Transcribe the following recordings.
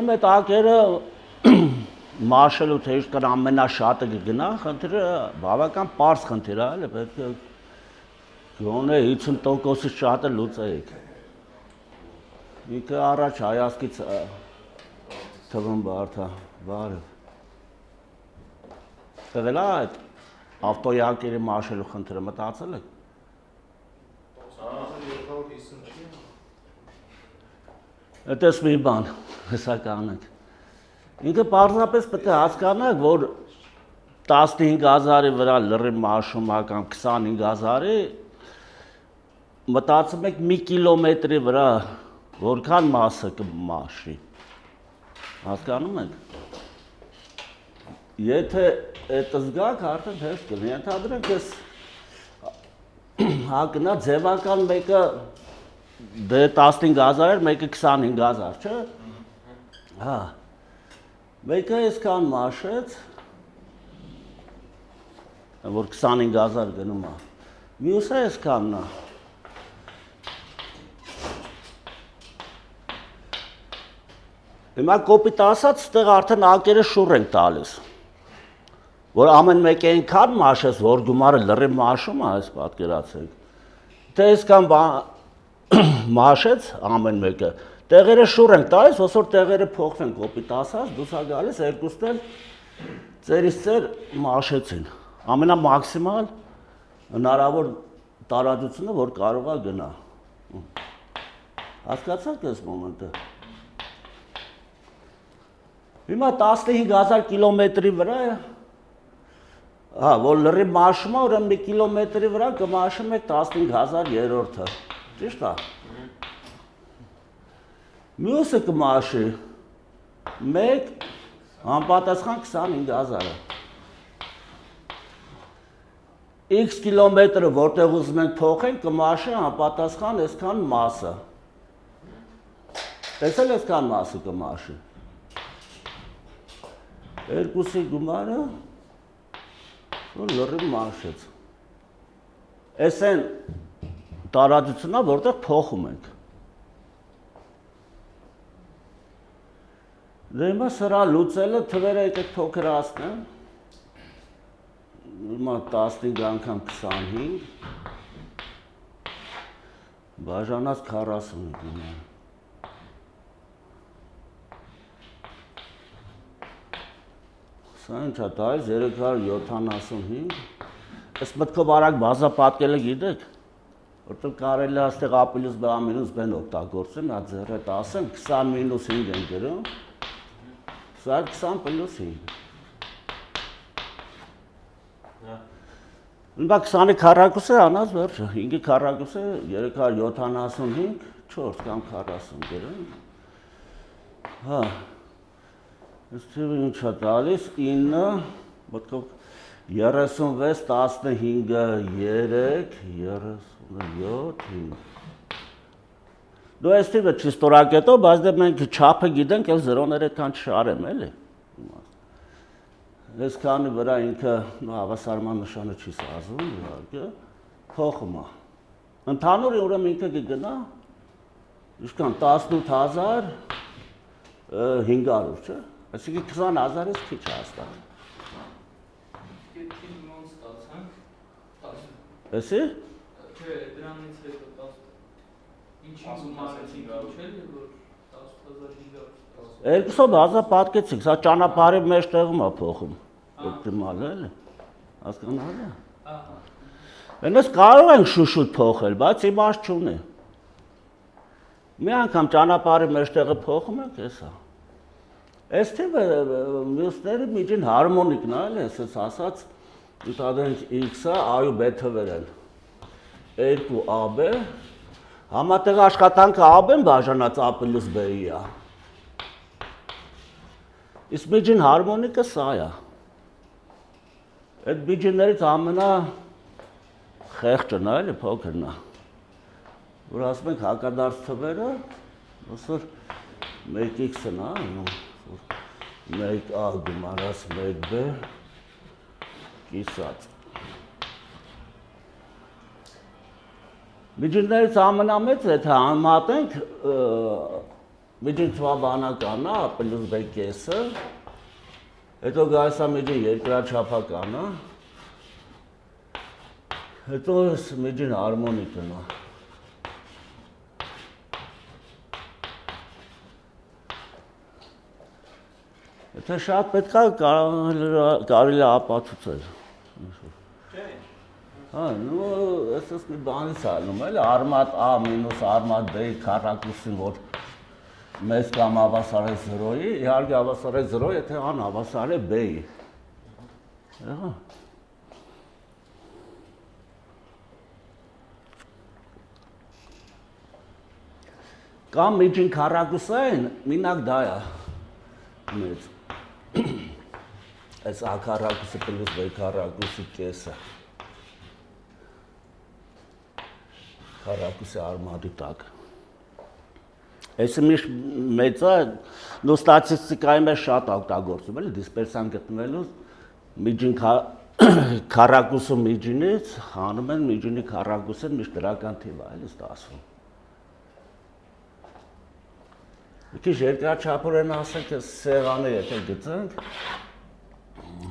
Ասում է ակերը մաշելու թե ինչ կան ամենաշատը կգնա, խնդիրը բավական պարզ խնդիր է, էլի պետք է գոնե 50%-ից շատը լուծեիք։ Ինքը առաջ հայացքից թվում բարդ է, բարև։ Տղել է այդ ավտոյակերի մաշելու խնդիրը մտածել եք։ Այդպես մի բան, հեսա կանենք։ Ինքը պարզապես պետք է հասկանաք, որ 15,000-ի վրա լրիվ մաշում է կամ 25,000-ի մտածում եք մի կիլոմետրի վրա որքան մասը կմաշի։ Հասկանում եք։ Եթե այդ զգաք արդեն հեշտ կլինի, ենթադրենք ես հագնա ձևական մեկը դե 15,000 էր, մեկը 25,000, չէ՞։ Հա։ Մեկը այսքան մաշեց, որ 25,000 գնում է։ Մյուսը այսքանն է։ Հիմա կոպիտ ասած, ստեղ արդեն ակերը շուռ ենք տալիս։ Որ ամեն մեկը այնքան մաշես, որ գումարը լրիվ մաշում է, այս պատկերացեք։ Թե այսքան մաշեց ամեն մեկը, տեղերը շուռ ենք տալիս, ոնց որ տեղերը փոխվեն կոպիտ ասած, դուս ա գալիս երկուսն էլ ծերից ծեր մաշեցին։ Ամենամաքսիմալ հնարավոր տարածությունը, որ կարող է գնա։ Հասկացաք այս մոմենտը։ Հիմա 15,000 կիլոմետրի վրա է, որ լրիվ մաշում է, ուրեմն մի կիլոմետրի վրա կմաշում եք 15,000-ը, ճիշտ է։ Մյուսը կմաշի մեկ համապատասխան 25,000-ը։ X կիլոմետրը, որտեղ ուզում ենք փոխենք, կմաշի համապատասխան այսքան մասը։ Տեսել այսքան մասը կմաշի։ Երկուսի գումարը լրիվ մաշեց։ Այս են տարածությունն է, որտեղ փոխում ենք։ Դե հիմա սրա լուծելը թվերը եկեք փոքրացնեմ։ Հիմա 15 անգամ 25 բաժանած 45։ Սա ինչ է տալիս 375։ Այս մտքով արագ բազապատկելը գիտեք, որտեղ կարելի է այստեղ A + B A- B-ն օգտագործեմ, նա ձեռը ասեմ 20 - 5 են գրում։ Սա 20 + 5։ Հիմա 20-ի քառակուսը անած վերջը, 5-ի քառակուսը 375, 4 կամ 40 գրում։ Հա։ Այստեղ ինչ է տալիս 9, մտքով 36, 15, 3, 37, 5։ Դու այս տիպը չի ստորակետով, բայց դե մենք չափը գիտենք և զրոներ այդքան չարեմ, էլի։ Այսքանի վրա ինքը հավասարման նշանը չի սազում, իհարկե, փոխում է։ Ընդհանուր ուրեմն ինքը կգնա, ինչքան 18,500, չէ՞։ Այսինքն 20,000-ից քիչ է հաստատ։ Էսի։ Չէ, դրանից հետո 10 ինչի գումարեցինք չէ՞ որ 10,500։ Երկուսով բազապատկեցինք, սա ճանապարհի մեջտեղում է փոխում։ Օպտիմալ է, էլի։ Հասկանալի է։ Այնպես կարող ենք շուշուտ փոխել, բայց իմաստ չունի։ Մի անգամ ճանապարհի մեջտեղը փոխում ենք, էսա։ Այս թիվը մյուսների միջին հարմոնիկն է, էլի, այսպես ասած, ընդհանրենք X-ը A-ու B թվեր են։ 2AB, համատեղ աշխատանքը AB-ն բաժանած A + B-ի է։ Իսկ միջին հարմոնիկը սա է։ Այդ միջիններից ամենա խեղճն է, էլի, փոքրն է։ Որ ասում ենք հակադարձ թվերը, ոնց որ 1x-ն է, 1a գումարած 1b կիսած։ Միջիններից ամենամեծը, եթե համատենք միջին թվաբանականն է, պլյուս B կեսը, հետո գալիս է միջին երկրաչափականը, հետո միջին հարմոնիկն է։ Եթե շատ պետք է կարելի է ապացուցել։ Հա, նո, այսպես մի բանից ալնում էլ արմատ A մինուս արմատ B քառակուսին, որ մեծ կամ հավասար է 0-ի, իհարկե հավասար է 0, եթե անհավասար է B-ի։ Ահա։ Կամ միջին քառակուսային, մինակ դա է մեծ։ Այս A քառակուսը պլյուս B քառակուսի կեսը։ Քառակուսի արմատի տակ։ Այսը միշտ մեծ է, նո ստատիստիկայի մեջ շատ օգտագործում էլի դիսպերսիան գտնվելու միջին քառակուսը միջինից հանում են միջինի քառակուսը միշտ դրական թիվ է էլի ստացվում։ Մի քիչ երկրաչափորեն ասենք, այս սեղանը եթե գծենք,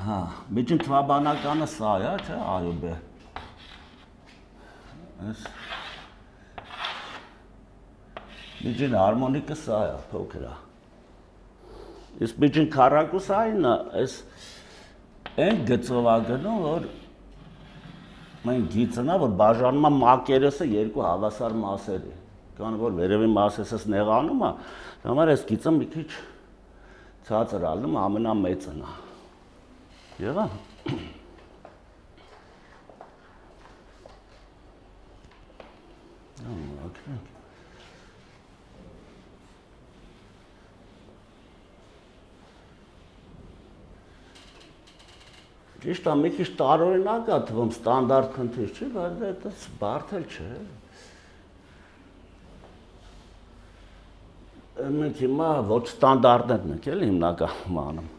հա, միջին թվաբանականը սա է, չէ, այո B։ Այս միջին հարմոնիկը սա է, փոքր է։ Իսկ միջին քառակուսայինը այս այն գծով է գնում, որ մենք գիծն է, որ բաժանում է մակերեսը երկու հավասար մասերի։ Կան որ վերևի մասեսս նեղանում է, համար այս գիծը մի քիչ ցածր ալնում, ամենամեծն է։ Եղա։ Okay. Ճիշտ է, մի քիչ տարօրինակ է թվում, ստանդարտ խնդիր չի, բայց դա բարդ էլ չէ։ Մենք հիմա ոչ ստանդարտներն ենք էլ հիմնականում անում։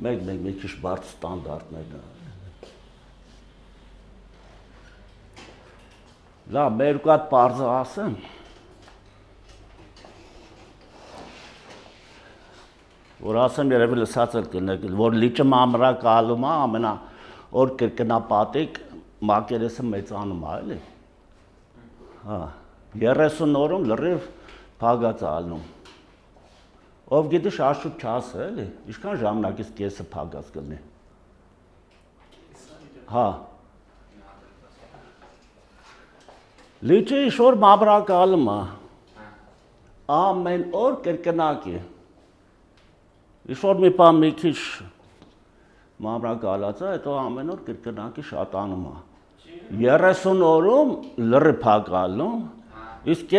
Մեկ մի քիչ բարդ ստանդարտներն են։ Լավ, մեր երկու հատ պարզը ասեմ։ Որ ասեմ երևի լսած էլ կլինեք, որ լիճը մամրակալում է, ամենա օր կրկնապատիկ մակերեսը մեծանում է, էլի։ Հա, 30 օրում լրիվ փագած է ալնում։ Ով գիտի շաշուտ չասը, էլի, ինչքան ժամանակից կեսը փագած կլինի։ Հա։ Լիճը ինչ-որ մամրակալում է։ Ամեն օր կրկնակի։ Ինչ-որ մի բան մի քիչ մամրակալած է, հետո ամեն օր կրկնակի շատանում է։ 30 օրում լրիվ փակալում, իսկ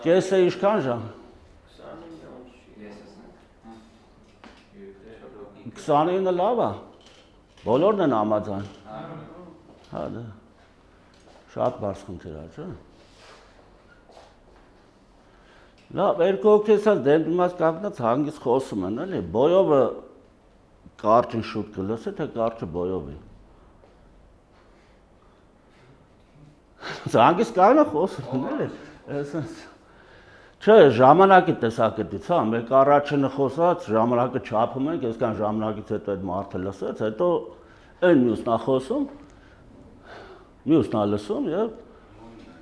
կեսը ինչքան ժամ։ 29-ը լավ է։ Բոլորն են համաձայն։ Հա դա։ Շատ բարձ խնդիր է, չէ՞։ Լավ, երկու հոգեսած դեպքումած կանգնած հանգիստ խոսում են, էլի, բոյովը կարճին շուտ կլսի, թե կարճը բոյովին։ Հանգիստ կանգնա խոսում են, էլի, չէ, ժամանակի տեսակետից, հա, մեկ առաջինը խոսած, ժամանակը չափում ենք, այսքան ժամանակից հետո այդ մարդը լսեց, հետո այն մյուսն է խոսում, մյուսն է լսում և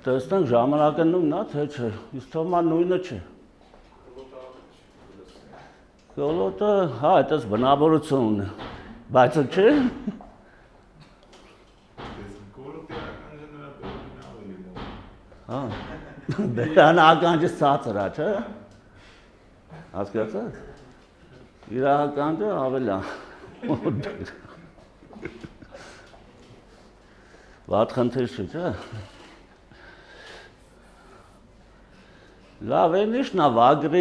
տեսնենք ժամանակը նույնն է, թե չէ, իսկ թվում է նույնը չէ։ Կոլոտը, հա, այդպես բնավորություն ունի, բայց չէ։ Հա, բերան ականջը ծածր է, չէ։ Հասկացա՞ք։ Իր ականջը ավելի է։ Վատ խնդիր չի, չէ։ Լավ, այն իշն է վագրի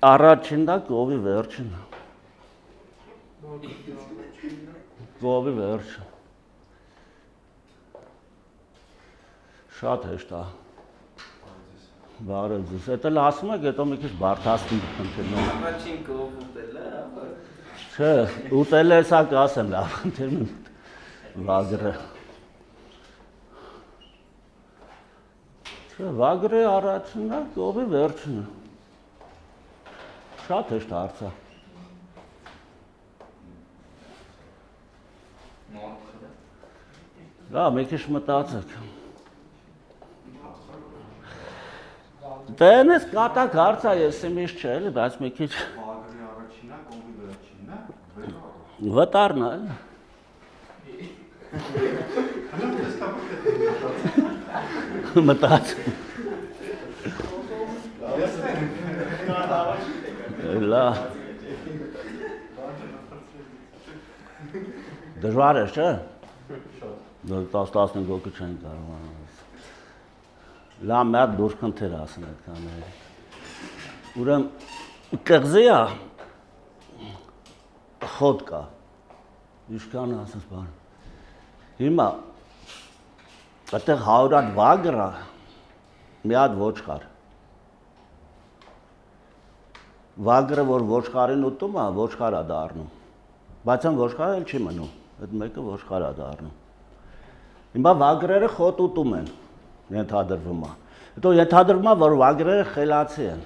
առաջինն է, կովի վերջին է։ Կովի վերջը։ Շատ հեշտ է։ Բարև ձեզ, էդ էլ ասում եք, հետո մի քիչ բարդացնում խնդիրն։ Առաջին կով ուտել է, ապա։ Չէ, ուտել է սա կասեմ, լավ խնդիրն վագրը։ Վագրի առաջինն է, գովի վերջինը։ Շատ հեշտ հարց է։ Դա մի քիչ մտածեք։ Դե այնպես կատակ հարց է, ես իմիշ չէ, էլի, բայց մի քիչ Վագրի առաջինն է, գովի վերջինն է, վտարն է, էլի։ Մտած։ Լա։ Դժվար է, չէ՞։ 10-15 հոգի չեն կարողանում։ Լա մի հատ դուրս խնդիր ասեն այդ կաները։ Ուրեմն կղզի է, խոտ կա։ Ինչքան ասես բան։ Հիմա այդտեղ 100 հատ վագր է, մի հատ ոչխար։ Վագրը, որ ոչխարին ուտում է, ոչխար է դառնում։ Բայց այն ոչխարը էլ չի մնում, այդ մեկը ոչխար է դառնում։ Հիմա վագրերը խոտ ուտում են, ենթադրվում է։ Հետո ենթադրվում է, որ վագրերը խելացի են։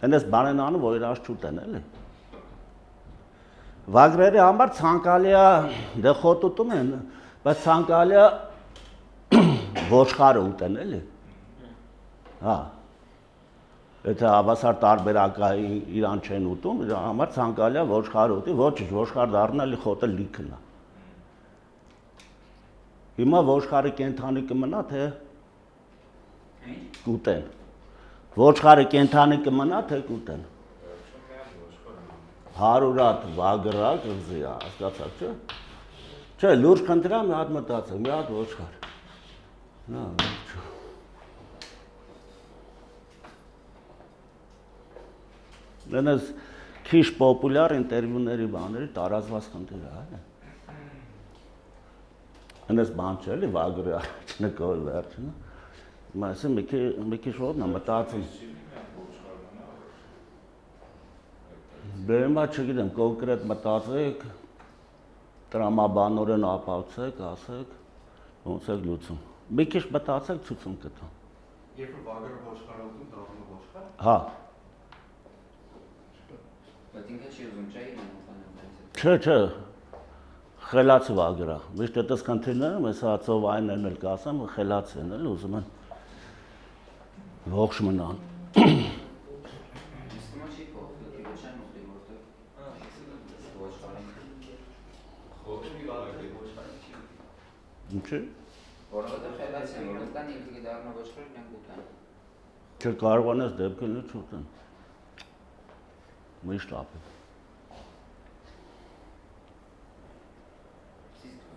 Այնպես բան են անում, որ իրաց չուտեն, էլի։ Վագրերի համար ցանկալի է, դե խոտ ուտում են, բայց ցանկալի է ոչխարը ուտեն, էլի։ Հա։ Եթե հավասար տարբերակա իրան չեն ուտում, իր համար ցանկալի է ոչխարը ուտի, ոչինչ, ոչխար դառնալի խոտը լիքն է։ Հիմա ոչխարը կենթանի կմնա, թե կուտեն։ Ոչխարը կենթանի կմնա, թե կուտեն։ 100 հատ վագրա կղզի է, հասկացաք, չէ՞։ Չէ, լուրջ խնդրա մի հատ մտածեք, մի հատ ոչխար։ Նա, չէ։ Այնպես քիչ պոպուլյար ինտերվյուների բաների տարածված խնդիր է, հա։ Այնպես բան չէ, էլի վագրի առաջինը կողի վերջինը։ Մասը մի քիչ ոտնա մտածում։ Դե հիմա չգիտեմ, կոնկրետ մտածեք, տրամաբանորեն ապացեք, ասեք, ոնց եք լուծում։ Մի քիչ մտածեք, ցույցում կտամ։ Երբ որ վագրը ոչխար ուտում, դառնում է ոչխար։ Հա։ Բայց ինքը չի ուզում ճայի նամականը։ Չէ, խելացի վագրա։ Միշտ այդպես խնդիրները, ես հա ծովայիններն էլ կասեմ, խելացի են, էլ ուզում են ողջ մնան։ Իստիմա չի փոխվել, քիչ չեն ուտի որտեղ ոչխարին։ Ինչի՞։ Որովհետև խելացի են, որ կան ինքը դառնա ոչխար, իրենք ուտեն։ Չկարողանես դեպքն էլ չուտեն։ Միշտ ապի։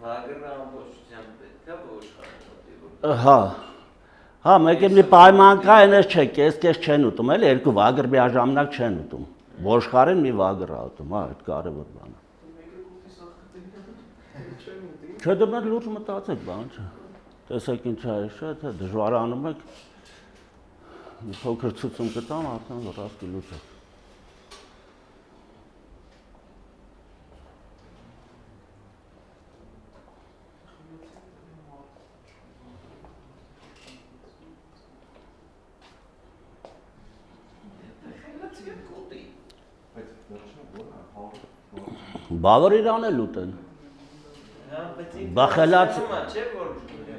Վագրը ամբողջությամբ պետք է ոչխարը ուտի։ Հա։ Հա, մեկ մի պայման կա, այնպես չէ, կես չեն ուտում, էլի երկու վագր միաժամանակ չեն ուտում։ Ոչխարին մի վագր է ուտում, հա, այդ կարևոր բան է։ Չէ, դե մենք լուրջ մտածեք, բան չէ։ Տեսեք ինչ է, չէ, թե դժվարանում եք։ Մի փոքր ցույցում կտամ, արդեն որ ասկի լուծեք։ Բավար իրան էլ ուտեն։ Բա խելաց չէ որ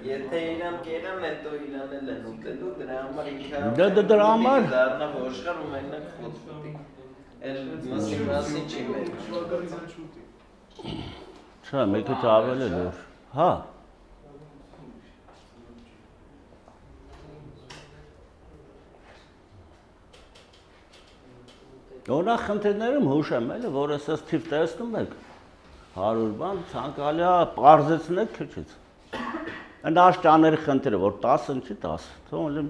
եթե իրան կերան հետո իրան էլ են ուտելու դրա համար ինքը դրա համար դառնա ոչխար ու մենակ խոտ էլ մասի չի մեր Չէ, մի քիչ ավելի լուրջ։ Հա։ Օրինակ խնդիրներում հուշեմ, էլի, որ ասես թիվ տեսնում եք 100 բան, ցանկալի է պարզեցնեք քիչից։ Այն աշճաների խնդիրը, որ 10-ն չի 10, թողնի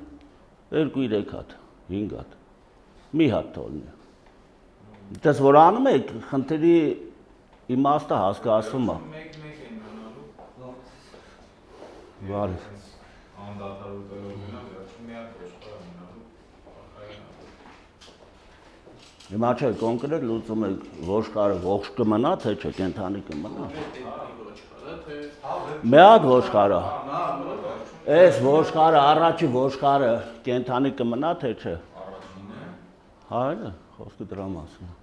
2-3 հատ, 5 հատ, մի հատ թողնի։ Դες որ անում եք, խնդիրի իմաստը հասկացվում է։ Մեկ են անալու։ Բարև։ Անդադար ուտելով մնա, վերջում մի հատ ոչխար մնալու։ Հիմա չէ, կոնկրետ լուծում եք ոչխարը ողջ կմնա, թե չէ, կենթանի կմնա։ Մի հատ ոչխարը։ Այս ոչխարը, առաջի ոչխարը կենթանի կմնա թե չէ։ Առաջինը Հա, այլ է, խոսքը դրա մասին։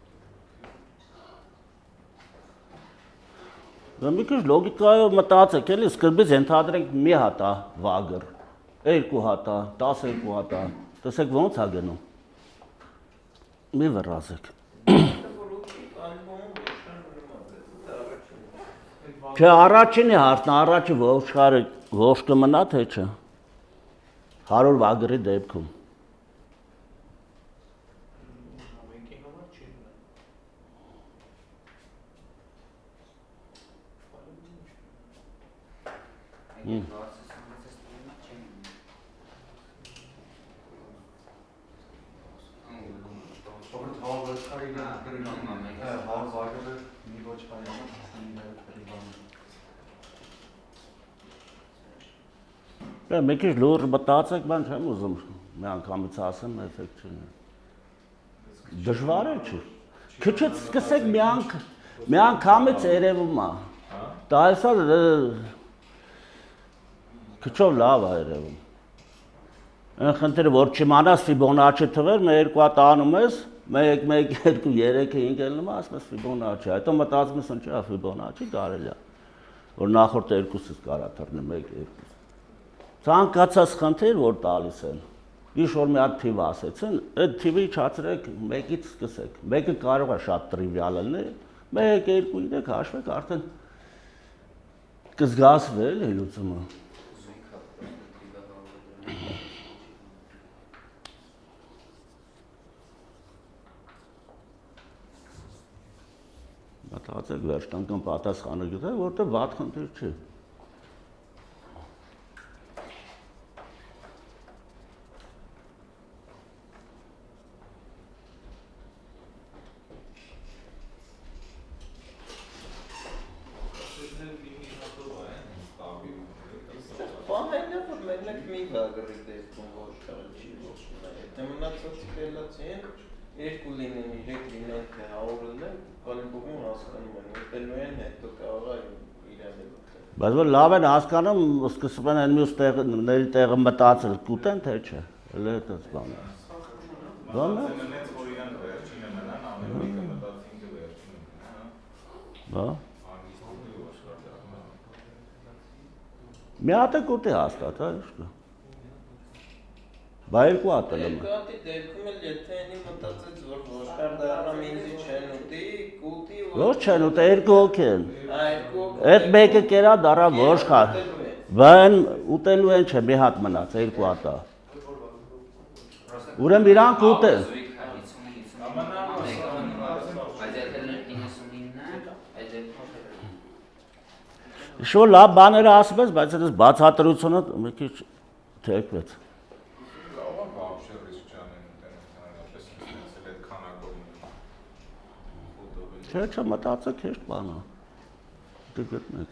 Դա մի քիչ լոգիկայով մտածեք, էլի սկզբից ենթադրենք մի հատ է վագր, 2 հատ է, 12 հատ է, տեսեք ոնց է գնում։ Մի վռազեք։ Չէ, առաջինի հարցն է, առաջի ոչխարը ողջ կմնա թե չէ։ 100 վագրի դեպքում։ Դա մի քիչ լուր մտածեք, բան չեմ ուզում մի անգամից ասեմ, էֆեկտ չունի։ Դժվար է չի։ Քիչից սկսեք մի անգամից երևում է։ Դա այսա քիչով լավ է երևում։ Այն խնդիրը որ չիմանաս Ֆիբոնաչի թվեր, մի երկու հատ անում ես, 1 1 2 3 5 ելնում է, ասում ես Ֆիբոնաչի, հետո մտածում ես ինչա Ֆիբոնաչի կարելի է, որ նախորդ երկուսից կարա թռնի 1 2 Ցանկացած խնդիր որ տալիս են։ Ինչ որ մի հատ թիվ ասեցին, այդ թիվի չացրեք 1-ից սկսեք։ 1-ը կարող է շատ տրիվիալ լինել, 1 2 3 հաշվեք արդեն կզգացվի էլի լուծումը։ Մտածեք վերջ կանգն պատասխանը գտեք, որտեղ վատ խնդիր չի։ Բայց որ լավ են հասկանում, սկսում են այն մյուս տեղների տեղը մտածել, կուտեն թե չէ, էլ է այդպես բան է։ Բան է։ մնաց որ իրան վերջինը մնան, ամեն մեկը մտածին թե վերջինը մնա, Բա։ հանգիստի ոչխարը։ Մի հատ է կուտի հաստատ, հա, ինչ կա։ Բա երկու հատ էլ եմ։ Երկու հատի դեպքում էլ եթե ինի մտածեց որ ոչխար դառնամ ինձի չեն ուտի, կուտի Ոչ չեն ուտի, երկու հոգի են։ երկու Այդ մեկը կերա դառա ոչխար։ Բան ուտելու են չէ, մի հատ մնաց, երկու հատ է։ Ուրեմն իրանք ուտեն։ Շո լավ բաները ասում ես, բայց այս բացատրությունը մի քիչ թեքվեց։ Կարող է բավարար ռիսկ չանեն ինտերնետից, այսպես այդ քանակով ֆոտո։ Չէ, մտածեք հեշտ բան է։ Դե գտնեք։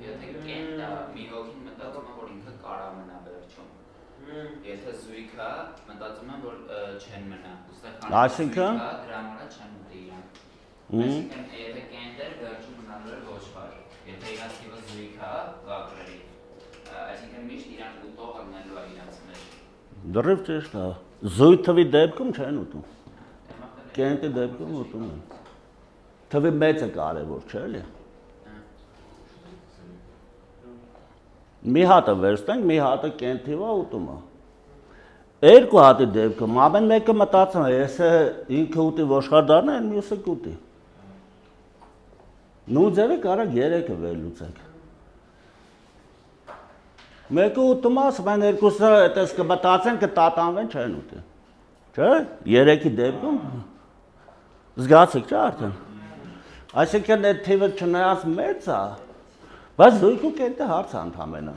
Եթե կենտա մի հոգին մտածում է, որ ինքը կարա մնա վերջում։ Եթե զույգ է, մտածում են, որ չեն մնա։ Այսինքն դրա համար չեն ուտի իրանք։ Այսինքն եթե կենտեր վերջում մնալու է ոչխար։ Եթե իրանք թիվը զույգ է, վագրերի։ Այսինքն միշտ իրանք ուտող ալնելու է իրանք մեջ։ Դրիվ ճիշտ է։ Զույգ թվի դեպքում չեն ուտում։ Կենտի դեպքում ուտում են։ Թվի մեծը կարևոր չէ՞ էլի։ Մի հատը վերստենք, մի հատը կենթիվա ուտում է։ Երկու հատի դեպքում ամեն մեկը մտածում է, ես ինքը ուտի ոչխար դառնա, այն մյուսը կուտի։ Նույն ձևի կարակ երեքը վերլուծենք։ Մեկը ուտում է, ասում են երկուսը այդպես կմտածեն, կտատանվեն, չեն ուտի։ Չէ՞, երեքի դեպքում զգացիք չէ՞ արդեն։ Այսինքն այդ թիվը չնայած մեծ է, բայց զույգու կենտը հարց է ընդամենը։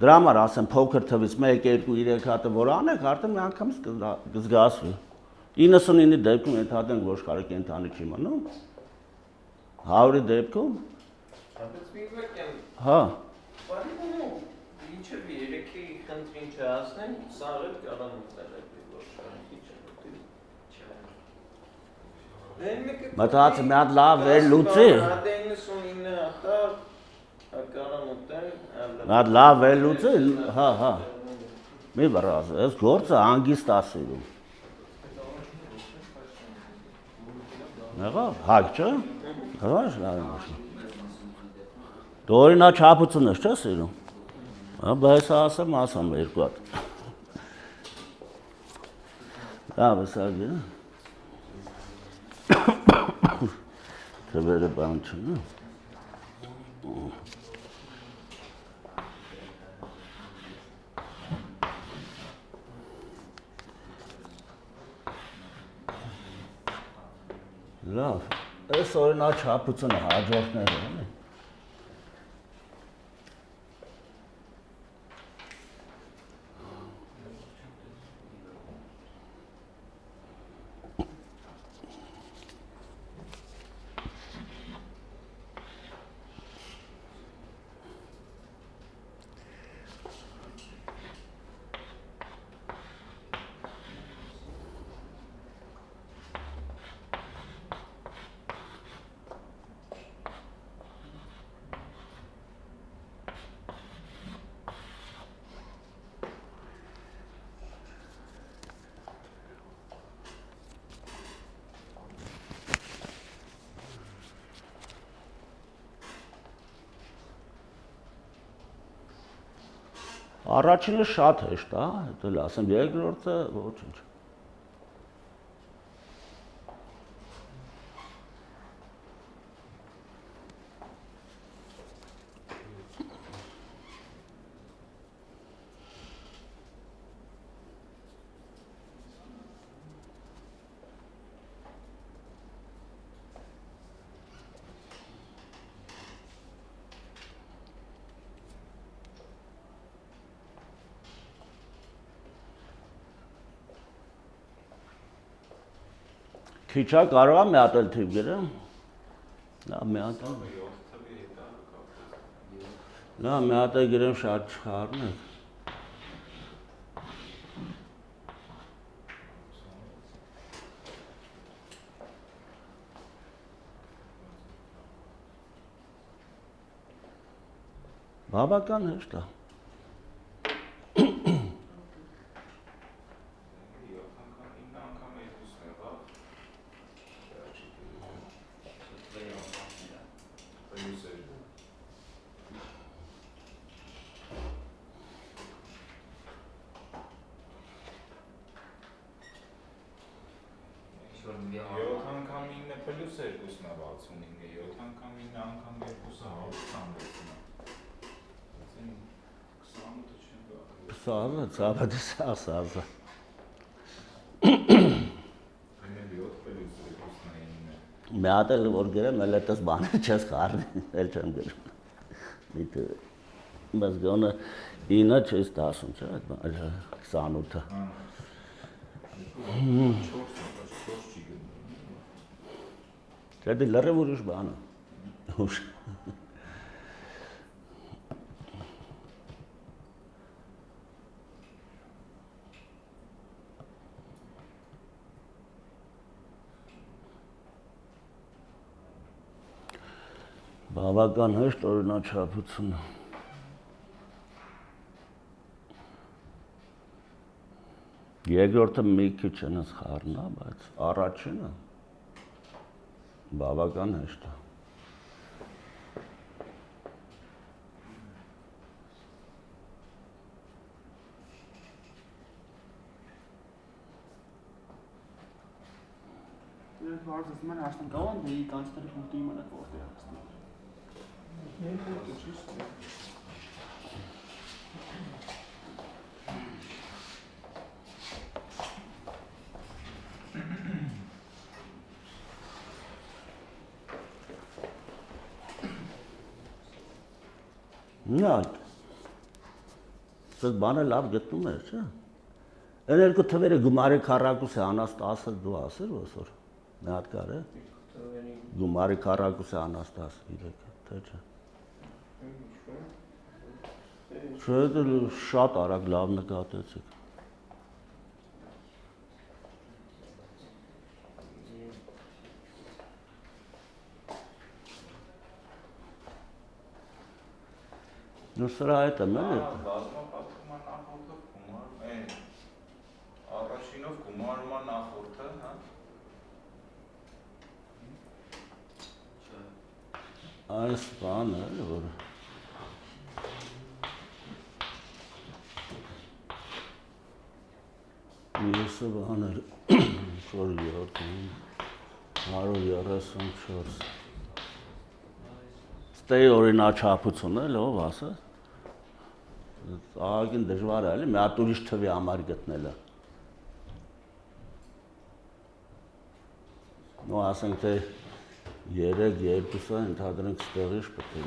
Դրա համար ասեմ փոքր թվից 1, 2, 3 հատը որ անեք, արդեն մի անգամից կզգացվի։ 99-ի դեպքում ենթադրենք ոչխարը կենթանի չի մնում։ 100-ի դեպքում։ Հա, Պարի ինչև երեքի խնդրին չհասնեն, սաղը կարան ուտել է ոչխարի չնոտի։ Մտածի մի հատ լավ վերլուծի։ Հատ 99 հատա կարան ուտել։ Մի հատ լավ վերլուծի, հա։ Մի վրազ, այս գործը հանգիստ ասիրում։ Եղավ, հակ չէ։ Հրաշ լավ եմ։ Դորինա չափությունս չէ սիրում։ Բայց ասեմ երկու հատ։ Լավ է սագի, թվերը բան չէ, լավ, այս օրինա չափությունը հաջորդները է։ Առաջինը շատ հեշտ է, հետո ասեմ երկրորդը ոչինչ։ Քիչ է կարող եմ մի հատ էլ թիվ գրեմ։ Լավ, մի հատ էլ։ Լավ, մի հատ էլ գրեմ շատ չխառնեք։ Բավական հեշտ է։ Յոթ անգամ 9 պլյուս 2-ն է 65-ը, 7 անգամ 9 անգամ 2-ը 126-ն է։ 28-ը չեն գա։ Սազը, ծավալը սազը։ Այնել 7 պլյուս 2-ն է 9։ Մի հատ էլ որ գրեմ, էլ այդպես բաներ չես խառնի, էլ չեմ գրում։ Միտը, բայց գոնը 9-ը չես 10-ում, չէ, այլ 28-ը։ 4 չի գնում։ Չէ, դե լրիվ ուրիշ բան է։ Բավական հեշտ օրինաչափությունը։ Երկրորդը մի քիչ այնս խառնա, բայց առաջինը բավական հեշտ է։ Դրանք հարցը ման հաշտան կան, դե կանցները փոքրի մանա կողտի հաշտան։ Նա Սա բանը լավ գտնում ես, չէ՞։ Այն երկու թվերը գումարի քառակուսի Անաստասը դու ասեր ոսոր։ Մի հատ կար է։ Գումարի քառակուսի Անաստաս 3, թե չէ։ Չէ, շատ արագ լավ նկատեցիք։ Ну սրա հետ եմ էլի։ Բազմապատկման նախորդը գումարում է, առաջինով գումարման նախորդը, հա։ Այս բանը էլի որ Մյուսը բաներ որ 134 Ստեյ օրինաչափություն էլ ով ասա Ահագին դժվար է էլի մի հատ ուրիշ թվի համար գտնելը Նո ասենք թե 3-2-ը ընդհանրենք ստեղիշ պետք է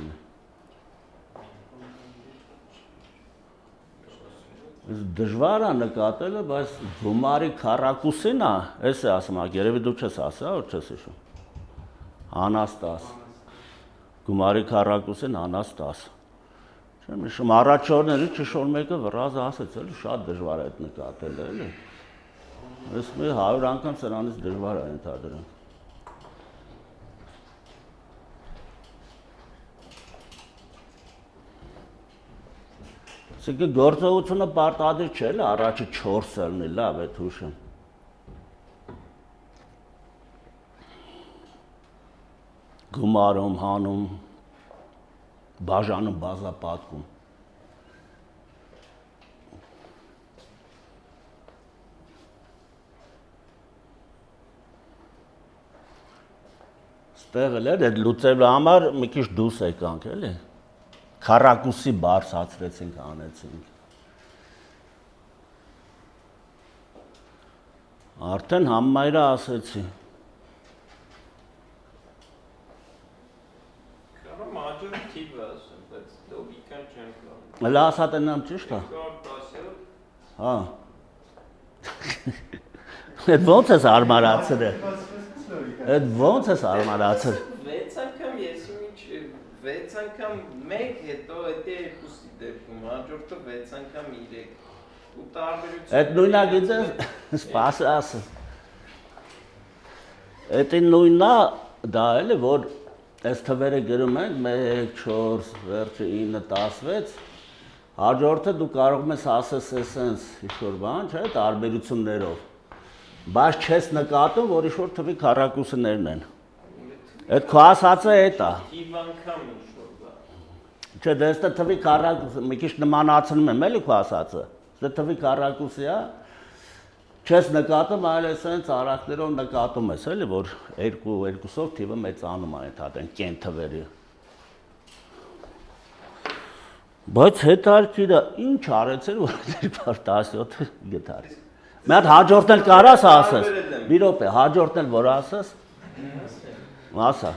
Դժվար է նկատելը, բայց գումարի քառակուսին է, էս է ասում, երևի դու չես ասա, որ չես հիշում։ Հանած 10։ Գումարի քառակուսին հանած 10։ Չեմ հիշում, առաջորդների ճշոր մեկը վրազը ասեց, էլի շատ դժվար է այդ նկատելը, էլի։ Ես մի 100 անգամ սրանից դժվար է ընդհանրենք։ Սիկը գործողությունը պարտադիր չէ, առաջի 4 ելնի, լավ է թուշը։ Գումարում, հանում, բաժանում, բազապատկում։ Ստեղ էլ էր, այդ լուծելու համար մի քիչ դուրս եկանք, էլի։ Քառակուսի բարձրացրեցինք, անեցինք։ Արդեն համմայրը ասեցի։ Կարամ աջոր թիվը ասեմ, բայց լոգիկան չեմ կարող։ Էլ ասա տնամ ճիշտ է։ 217 Հա։ Այդ ո՞նց ես արմարացրել։ Այդ ո՞նց ես արմարացրել։ 6 անգամ ես ինչ 6 անգամ 1 հետո դա երկուսի դեպքում հաջորդը 6 անգամ 3 ու տարբերությունը Այդ նույնա գիտես, սպասը ասը։ Այդ նույնա դա էլի որ այս թվերը գրում ենք 1 4 վերջը 9 16 հաջորդը դու կարող ես ասես էսենց ինչ-որ բան, չէ՞, տարբերություններով։ Բայց չես նկատում, որ ինչ-որ թվի քառակուսիներն են։ Այդ քո ասածը էդ է։ թիվ անգամ ինչ-որ բան Չէ, դες դա թվի քառակուս, մի քիչ նմանացնում եմ էլի քո ասածը։ Դա թվի քառակուսի է։ Չես նկատում, այլ էսենց արակներով նկատում ես, էլի, որ 2-ով թիվը մեծանում է ընդհանրեն կեն թվերի։ Բայց հետարքիրը ինչ արեցել, որ դեր 17-ը գտար։ Մի հատ հաջորդն էլ կարաս ասես։ Մի րոպե, հաջորդն էլ որ ասես։ Ասա։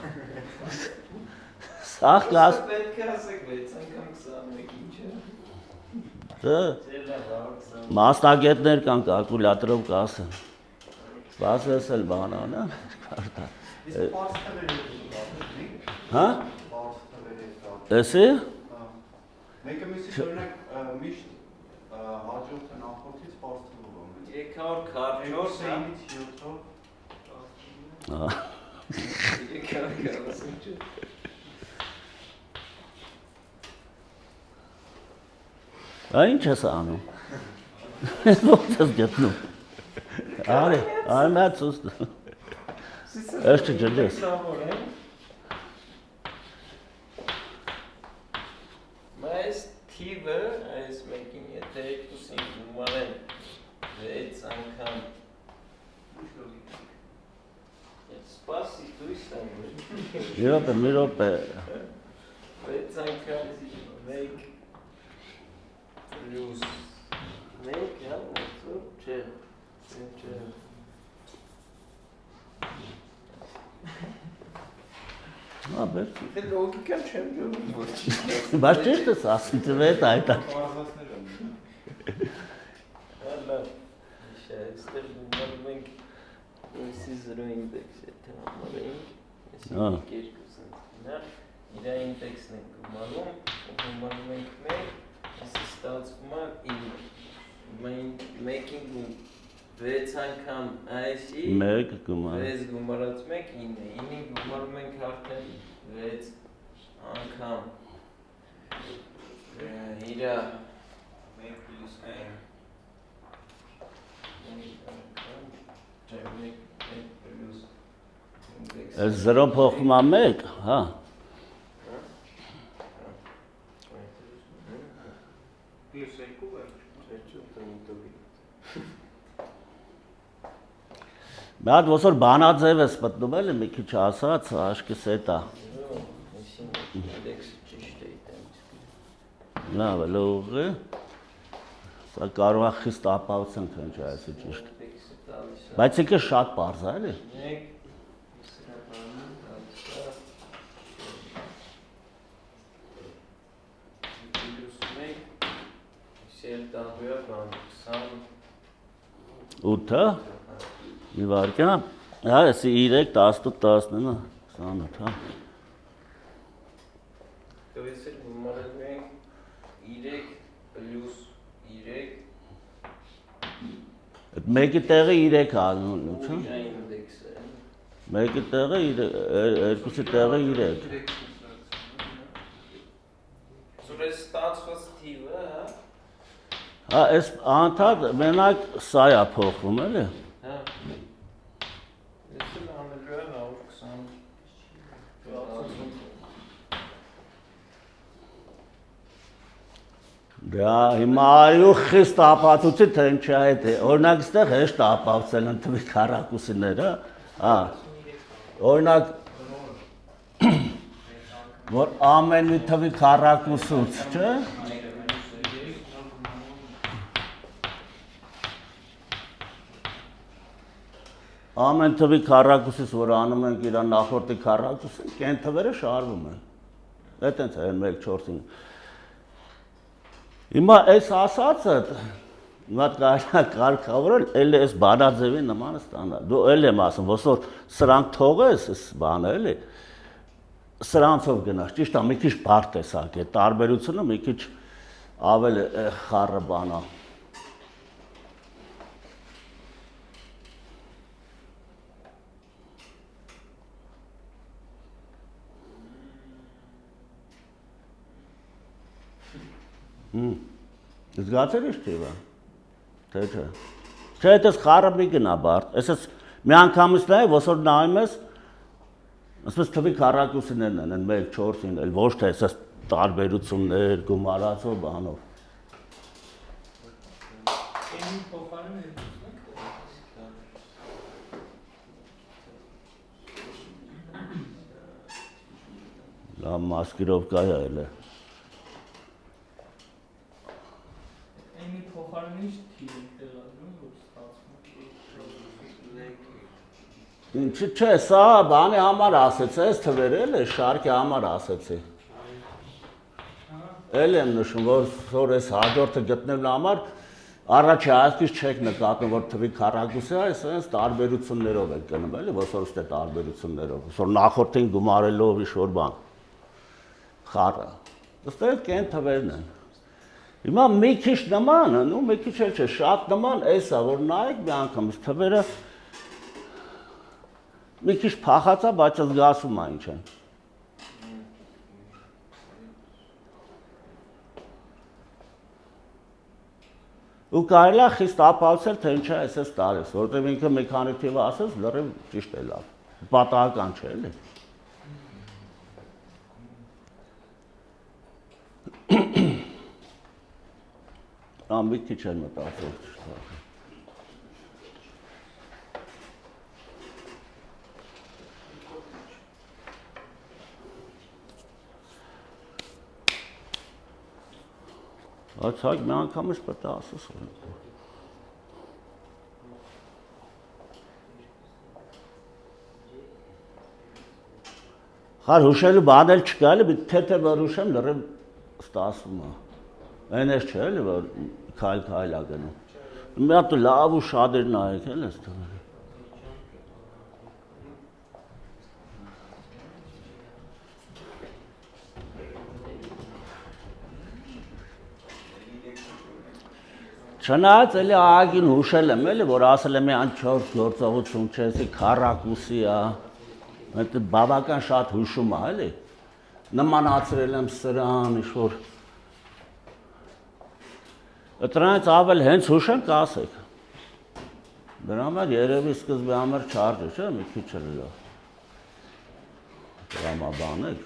Սաղ կաս։ պետք է ասեք 6 անգամ 21 ինչ է Դե մասնագետներ կան կալկուլյատորով կասեն։ Սպասես էլ բան անա, կարդա։ Իսկ պարզ թվերի Հա? պարզ թվերի Էսի։ Մեկը միսի օրինակ միշտ հաջորդը նախորդից պարզ թվով է։ 344 7-ից 7-ով Ահա։ 344 Ինչ ես անում։ Ո՞նց ես գտնում։ Արի, այմած ուստը։ Էստի ջդես։ Բայց թիվը այս մեկին եթե երկուսին գումարեն 6 անգամ Սպասի դույս եմ Մի րոպե։ 6 անգամ 1 plus 1 հա, չէ, չէ Աբետ։ Դե լոգիկան չեմ ջոնում ոչ Բայց ճիշտ ես ասում, դե այդ է։ Պարզացնել եմ։ Հալա, իշա, այստեղ գումարում ենք ուսի 0 ինդեքս եթե համարենք Հա։ երկուսն նա իր ինդեքսն ենք գումարում ենք 1 Ստացվում է մեկին 6 անգամ այսի 1 գումար 6 գումարած 1 9 9-ին գումարում ենք արդեն 6 անգամ իրա 1 + 1 Այս 0 փոխում է 1, հա։ Plus 2 է։ Մի հատ ոսոր բանաձև ես մտնում էլի մի քիչ ասած, աշկս էտա։ ինդեքսը ճիշտ է այդպես։ Լավ է, լուղի։ Սա կարող է խիստ ապահովության քննի այսի ճիշտ։ Ինդեքսը տալիս է Բայց ինքը շատ པարզ է, էլի։ 8-ը, մի վարկյան, հա, եսի 3, 18, 19, 28, հա։ Դովես էր գումարել ենք 3 + 3 Այդ մեկի տեղը 3 ալնում, չէ՞։ ինդեքսը։ Մեկի տեղը 3, երկուսի տեղը 3։ Սուրես ստացված թիվը, հա։ Հա, այս անդադ մենակ սա է փոխվում, էլի։ Հա։ Ես էլ անելու եմ 120 Դա հիմա այո խիստ ապացուցի թե ինչ է այդ։ Օրինակ այստեղ հեշտ ապացուցել են թվի քառակուսիները, հա։ Օրինակ որ ամեն մի թվի քառակուսուց, չէ՞։ Ամեն թվի քառակուսից, որ անում ենք իր նախորդի քառակուսին, կեն թվերը շարվում են։ Դա տենց է 1 4 5 Հիմա այս ասածը մատ կարգավորել էլի այս բանաձևի նման ստանալ։ Դու էլ եմ ասում, ոսոր սրանք թողես, այս բանը էլի սրանցով գնաս, ճիշտ է, մի քիչ բարդ է սա, այդ տարբերությունը մի քիչ ավելի խառը բան է։ Զգացել ես թիվը։ Թե չէ։ Չէ, այդպես խառը մի գնա բարդ։ Այսպես մի անգամից նայ, ոսոր նայում ես, ասես թվի քառակուսիներն են 1 4 5, էլ ոչ թե այսպես տարբերություններ, գումարածով բանով։ Էնի փոխարեն է։ Լավ մասկիրովկա է էլ։ Էնի փոխարեն ինչ թիվ եք տեղադրում, որ ստացվում։ Ինչ չէ, սա բանի համար ասեցի, այս թվերը էլ է շարքի համար ասեցի։ Էլ եմ նշում, որ այս հաջորդը գտնելու համար առաջի հայացքից չեք նկատում, որ թվի քառակուսի է, այս տարբերություններով եք գնում, էլի, ոսոր ստե տարբերություններով, ոսոր նախորդին գումարելով ինչ-որ բան։ Խառը։ Ըստ այդ կեն թվերն են։ Հիմա մի քիչ նման, նու մի քիչ էլ չէ, շատ նման էս է, որ նայեք մի անգամ թվերը մի քիչ փախած է, բայց զգացում է ինչ են։ Ու կարելի է խիստ ապացուցել, թե ինչ է այսպես տարես, որովհետև ինքը մի քանի թիվ ասես, լրիվ ճիշտ է լավ։ Պատահական չէ, էլի։ Մի քիչ էլ մտածող ճիշտ է։ Ացակ մի անգամից պետք է ասես։ Հար հուշելու բան էլ չկա, էլի թե որ հուշեմ լրիվ ստացվում է։ Այն էս չէ, էլի որ քայլ է գնում։ Մի հատ լավ ու շատեր նայեք, էլ էս թվերը։ Չնայած էլի ագին հուշել եմ էլի, որ ասել եմ ան 4 գործողություն չեսի քարակուսի է, այդ բավական շատ հուշում է էլի, նմանացրել եմ սրան, ինչ-որ, դրանից ավել հենց հուշեն կասեք, դրա համար երևի սկզբի համար չարժի, չէ, մի քիչ էլ լավ, դրամաբան եք,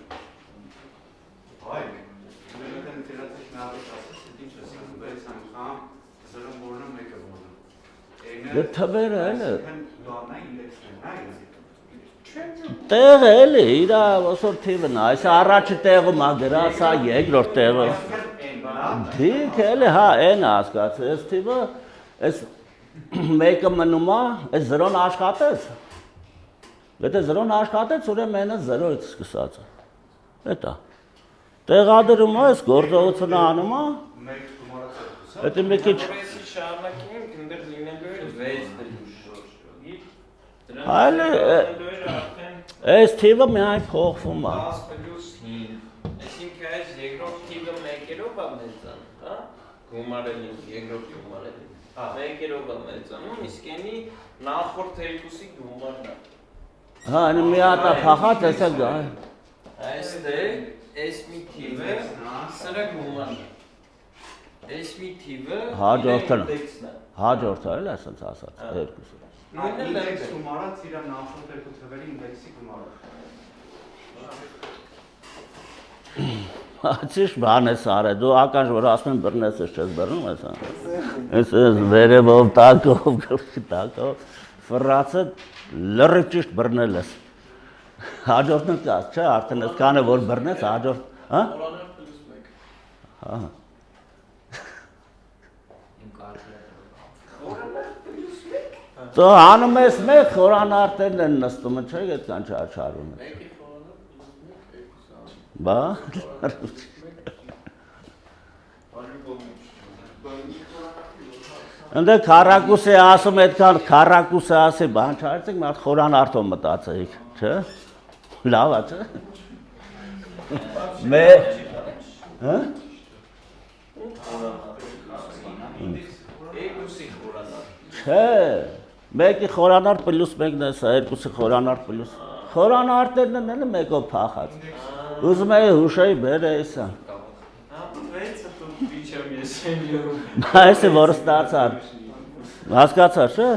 Հայ, դրամական ինտերացիա շնորհիվ ասես, ինչ ես ասում, բայց անգամ զրոն որնը մեկը որնը։ դե թվերը էլի, Դառնա ինդեքսն է, տեղը էլի, իրա ոսոր թիվն է, այս առաջի տեղում է գրած, հա երկրորդ տեղը, դիք էլի, հա, են հասկացը, այս թիվը, այս մեկը մնում է, այս զրոն աշխատեց, եթե զրոն աշխատեց, ուրեմն մենը զրոյից սկսած է, էտա, տեղադրում է, այս գործողությունը անում է, մեկ գումարած հետո մի քիչ, Որեսի շարունակենք, ընդեր լինելու էր 6 դրուշ։ Այլ այս թիվը միայն փոխվում է, 10 պլյուս 5, այսինքն այս երկրորդ թիվը մեկերով է մեծան, հա, գումարելին, երկրորդ գումարելին, մեկերով է մեծանում, իսկ ենի նախորդ երկուսի գումարն է։ հա, այնը մի հատ է փախած, էսա գա, Այստեղ, այս մի թիվը, սրա գումարն է, այս մի թիվը, Հաջորդն է։ ինդեքսն է։ հաջորդը էլ ասենց ասած, երկուսը, Նույնը Ինդեքս լրդ է։ գումարած իր նախորդ երկու թվերի ինդեքսի գումարած։ Հացիշ բան ես արել, դու ականջ որ ասում են բռնես ես չես բռնում ես, ես վերևով, տակով, գլխի տակով, ֆրացը լրի ճիշտ բռնել ես, հաջորդն կաս, չէ, արդեն ես կանը որ բռնես, հաջորդ, հա? Հա, Իմ կալկուլյատորը։ դու հանում ես մեկ, խորանարտերն են նստում, չէ, այդ կան չարչարում ես, բա, Ընդ քարակուսի ասում այդքան քարակուսի ասի բան չարեցիք, մի հատ խորանարդով մտածեիք, չէ՞։ Լավ է, չէ՞։ Մե հա՞։ Երկուսի խորանար։ Չէ։ Մեկի խորանարդ պլյուս մեկն է սա, երկուսի խորանարդ պլյուս։ Խորանարդերն են էլ մեկով փախած։ Ուզում էի հուշեի բերեի սա։ Վեցը դու վիճեմ ես եմ յորում։ Այսը որ ստացար։ Հասկացա, չէ՞։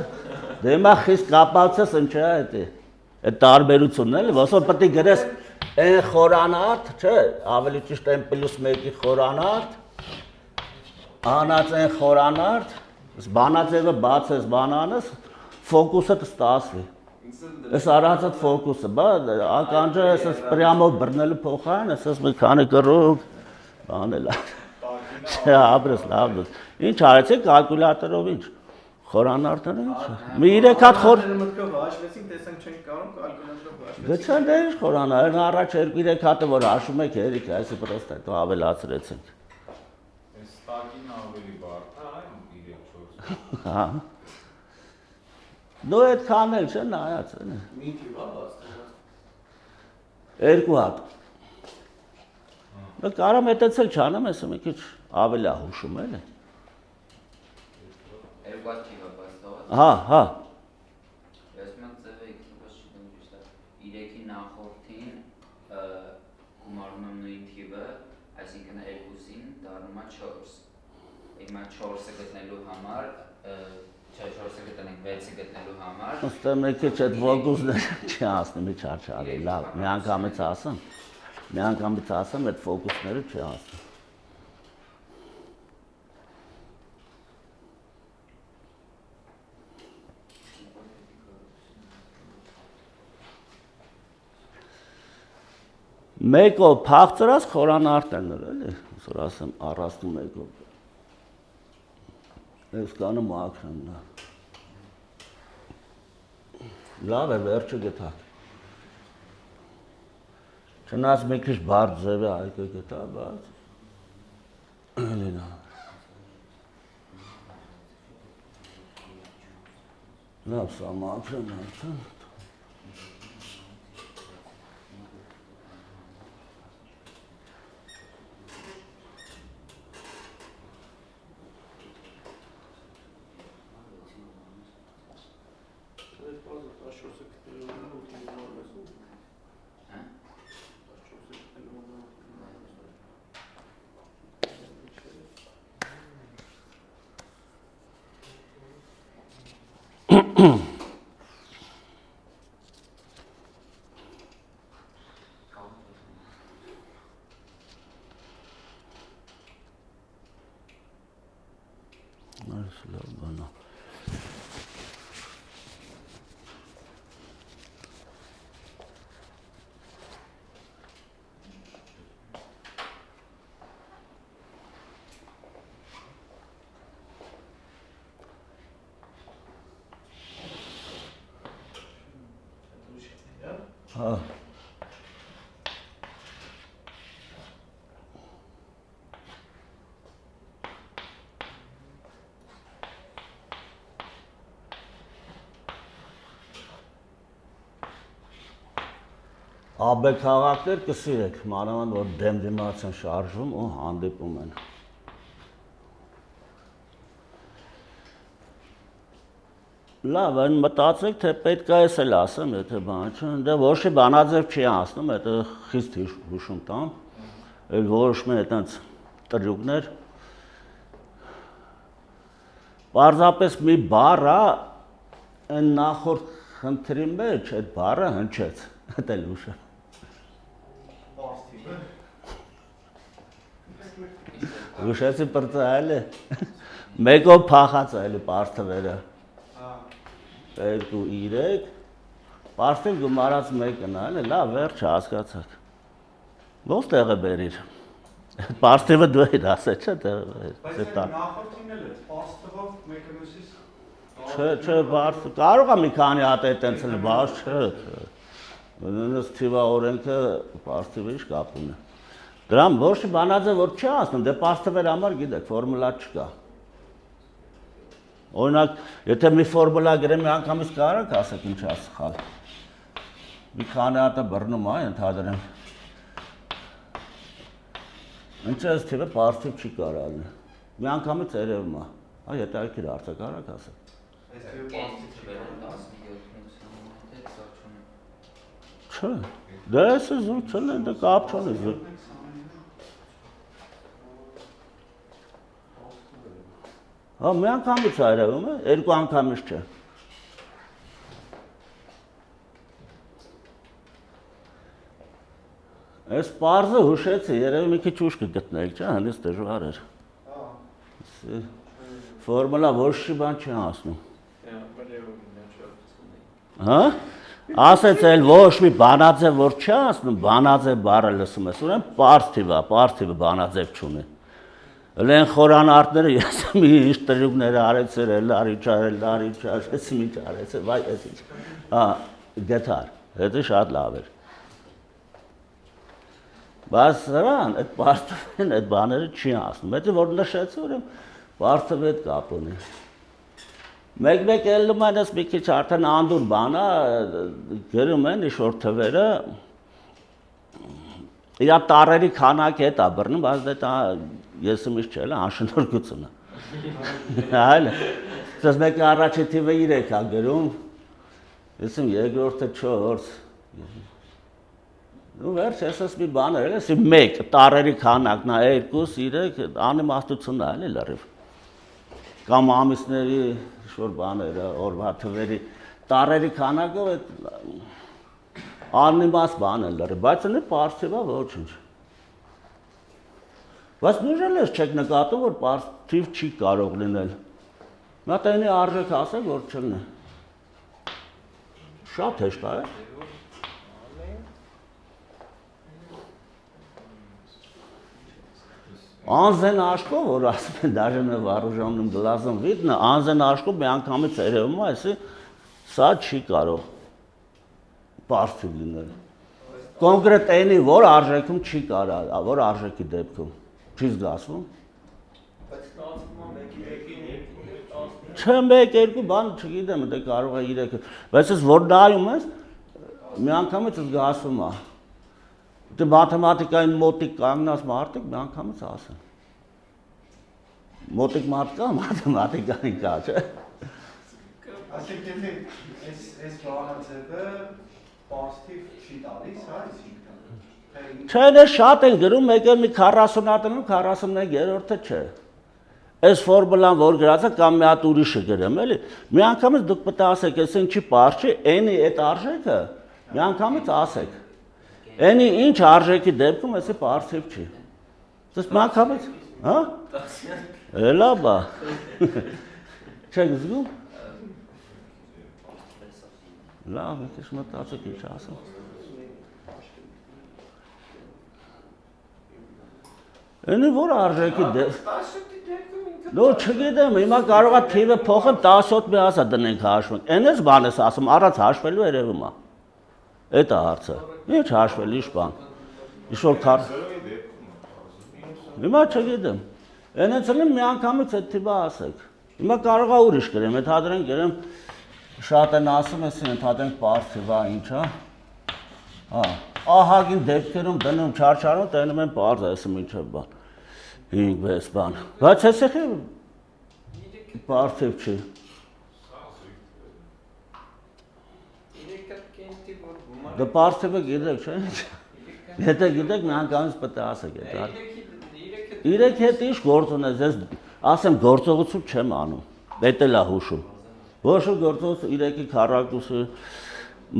Դե հիմա խիստ կապացես ինչ է այդ։ Այդ տարբերությունն էլի, ոսոր պետք է գրես այն խորանարդ, չէ՞, ավելի ճիշտ այն պլյուս 1-ի խորանարդ, անած այն խորանարդ, բանաձևը բացես բանանս, ֆոկուսը կստացվի։ Այս արածդ ֆոկուսը, բա ականջը այսպես պրյամով բռնելու փոխարեն, այսպես մի քանի կռուկ բանել։ Չէ, ապրես լավ դուք։ Ինչ արեցիք կալկուլյատորով ինչ։ Խորանարդները ինչ։ Մի 3 հատ խոր։ Մտքով հաշվեցինք, տեսանք չենք կարող կալկուլյատորով հաշվեցինք։ Դե չէ, դե ինչ խորանարդ, առաջ 2-3 հատը որ հաշվում եք հերիք, այսի պրոստ է, դու ավելացրեցինք։ Այս տակին ավելի բարդ է, այն 3-4։ Հա։ Դու այդքան էլ չէ նայած էլի։ Մի թիվ է բաց։ 2 հատ։ Դա կարամ հետեցել չանեմ, ես մի քիչ ավելի հուշում էլի։ Երկու թիվը բաստով։ Հա, հա։ Ես մենք ձևը իքս չգիտեմ ճիշտ է։ 3-ի նախորդին գումարում եմ նույն թիվը, այսինքն 2-ին դառնում է 4։ Հիմա 4-ը գտնելու համար, չէ 4-ը գտնենք 6-ը գտնելու համար։ Ըստ մի քիչ այդ ֆոկուսները չի ասնի, մի չարչարի, լավ, մի անգամից ասեմ։ Մի անգամից ասեմ, այդ ֆոկուսները չի ասնի։ Մեկով փախծրած խորանարդ են էլի, որ ասեմ 41-ով։ Ես կանը մաքրեմ նա։ Լավ է, վերջը գտակ։ Չնայած մի քիչ բարդ ձև է այգը գտա, բայց էլի լավ։ Լավ, սա մաքրեմ արդեն։ हाँ Աբե քաղաքներ կսիրեք, մանավանդ որ դեմ-դիմաց են շարժվում ու հանդիպում են։ Լավ, այն մտածեք, թե պետք է ես էլ ասեմ, եթե բան չէ, դե ոչ մի բանաձև չի ասնում, դա խիստ հուշում տամ, էլ ոչ մի այդպես տրյուկներ։ Պարզապես մի բառ է, այն նախորդ խնդրի մեջ այդ բառը հնչեց, դա էլ ուշ է։ Ուշեցի պրծայել է, մեկով փախած այլ է պարթվերը, 2, 3, պարթիվ գումարած մեկն այլ է, լավ վերջ հասկացակ, ոնց տեղը բերիր, պարթիվը դու էր ասե չէ տեղը բերիր, բայց նախորդին էլ է, պարթվով մեկը մյուսից, չէ, կարող է մի քանի հատ է տենց էլ բաց չէ, նույնիսկ թիվա օրենքը պարթիվը ինչ կապ ունի։ Դրամ ոչ մի բանաձև որ չի ասնում, դե պարթվեր համար գիտեք, ֆորմուլա չկա։ Օրինակ, եթե մի ֆորմուլա գրեմ, մի անգամից կարող ասեք ինչ է սխալ։ Մի քանի հատ բռնում է, ընդհանրեն։ Ինչ այս թիվը պարթիվ չի կարող լինել։ Մի անգամից երևում է։ Այ հետաքրքիր հարց է կարող ասեք։ Չէ, դա էս զուտ չեն, դա կապ չունի զուտ։ Հա, մի անգամից այրվում է, երկու անգամից չէ։ Այս պարզը հուշեցի, երևի մի քիչ ուշ կգտնեք, չէ, հենց դժվար էր։ Ֆորմուլա ոչ մի բան չի ասնում։ Հա? Ասեց էլ ոչ մի բանաձև որ չի ասնում, բանաձև բառը լսում ես, ուրեմն պարթիվը բանաձև չունի։ Լեն խորանարտները ես մի ինչ տրյուկներ արեցեր, լարիչար, ես ինչ արեցեր, վայ, ես ինչ։ Հա, գետար, հետը շատ լավ էր։ Բայց սրան, այդ պարթվեն, այդ բաները չի ասնում, հետը որ նշեցի, ուրեմն պարթվը հետ կապ ունի։ Մեկ ելնում են ես մի քիչ արդեն անդուր բան է, գրում են ինչ-որ թվերը, իր տարերի քանակի հետ է բռնում, բայց դա ես իմիջ չէ, անշնորհքությունը։ Այլ, ես մեկը առաջի թիվը 3 է գրում, ես իմ երկրորդը 4, ու վերջ ես մի բան էր, ես 1 տարերի քանակն է 2, 3, անիմաստությունն է, էլի լրիվ։ Կամ ամիսների ինչ-որ բաները, օրվա թվերի, տարերի քանակով անիմաստ բան է լրիվ, բայց ընդ պարթիվը ոչինչ։ Բայց նույնիսկ ես չեք նկատում, որ պարթիվ չի կարող լինել։ Մի հատ այնի արժեք ասեք, որ չլինի։ Շատ հեշտ է։ Անզեն աշկով, որ ասում են, դաժե մե վարուժանում գլազում վիդնը, անզեն աշկով մի անգամից երևում է, այսի սա չի կարող պարթիվ լինել։ Կոնկրետ այնի, որ արժեքում չի կարող, որ արժեքի դեպքում, չի զգացվում։ Չէ, 1-2 բան չգիտեմ, դե կարող է 3, բայց ես որ նայում ես, մի անգամից զգացվում է։ Դե մաթեմատիկային մոտիկ կանգնած մարդիկ մի անգամից ասեն։ Մոտիկ մարդ կա, մաթեմատիկային կա, չէ։ Ասենք եթե այս բանաձևը պարսթիվ չի տալիս, հա, այսինքն։ Չէ, դե շատ են գրում, մեկը մի 40 հատնում, 41-րդը չէ։ Այս ֆորմուլան որ գրած է կամ մի հատ ուրիշը գրեմ, էլի։ Մի անգամից դուք պետք է ասեք, այսինքն չի պարզ չի, n-ի այդ արժեքը մի անգամից ասեք։ N-ի ինչ արժեքի դեպքում էսի պարզիվ չի։ Դες մի անգամից, հա? Էլա բա։ Չեք զգում։ Լավ, եկես մտածեք ինչ ասեմ։ N-ի որ արժեքի Նո չգիտեմ, հիմա կարող է թիվը փոխել 10-ոտ մի ասա դնենք հաշվենք։ Էնես բան ես ասում, առանց հաշվելու երևում է։ Էդ է հարցը։ Ինչ հաշվել, ինչ բան։ Ինչ-որ քար։ Հիմա չգիտեմ։ Էնից էլ մի անգամից այդ թիվը ասեք։ Հիմա կարող է ուրիշ գրեմ, ենթադրենք գրեմ շատ են ասում, ես ենթադրենք պարզ թիվա ինչ է։ Հա, ահագին դեպքերում դնում չարչարում, տենում են պարզ ասում ինչ է բան։ 5-6 բան։ Բայց այսեք պարթիվ չի։ Դա պարթիվը գիտեք, չէ՞։ Եթե գիտեք, մի անգամից պետք է ասեք այդ։ 3 հետ ինչ գործ ունես, ես ասեմ գործողություն չեմ անում։ Դա էլ է հուշում։ Ոչ գործողություն 3-ի քառակուսը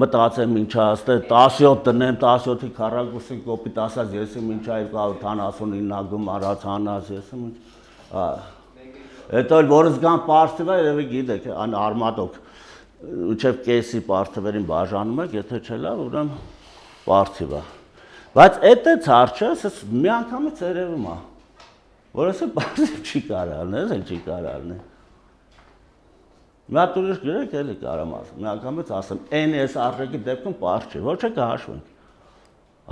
մտածեմ ինչա, աստե 17 դնեմ, 17-ի քառակուսին կոպիտ ասած, ես իմ ինչա 279 գումարած հանած, ես իմ ինչ։ Հա։ Հետո որ զգան պարթիվը, երևի գիտեք, այն արմատոք ուչև կեսի պարթիվերին բաժանում եք, եթե չէ լավ, ուրեմն պարթիվը։ Բայց այդ է ցարչը, ես մի անգամից երևում է։ Որ ասը պարթիվ չի կարալն, ես էլ չի կարալն։ Մի հատ ուրիշ գրեք էլի կարամ ասեմ, մի անգամից ասեմ, n այս արժեքի դեպքում պարզ չի, ոչ եք հաշվենք։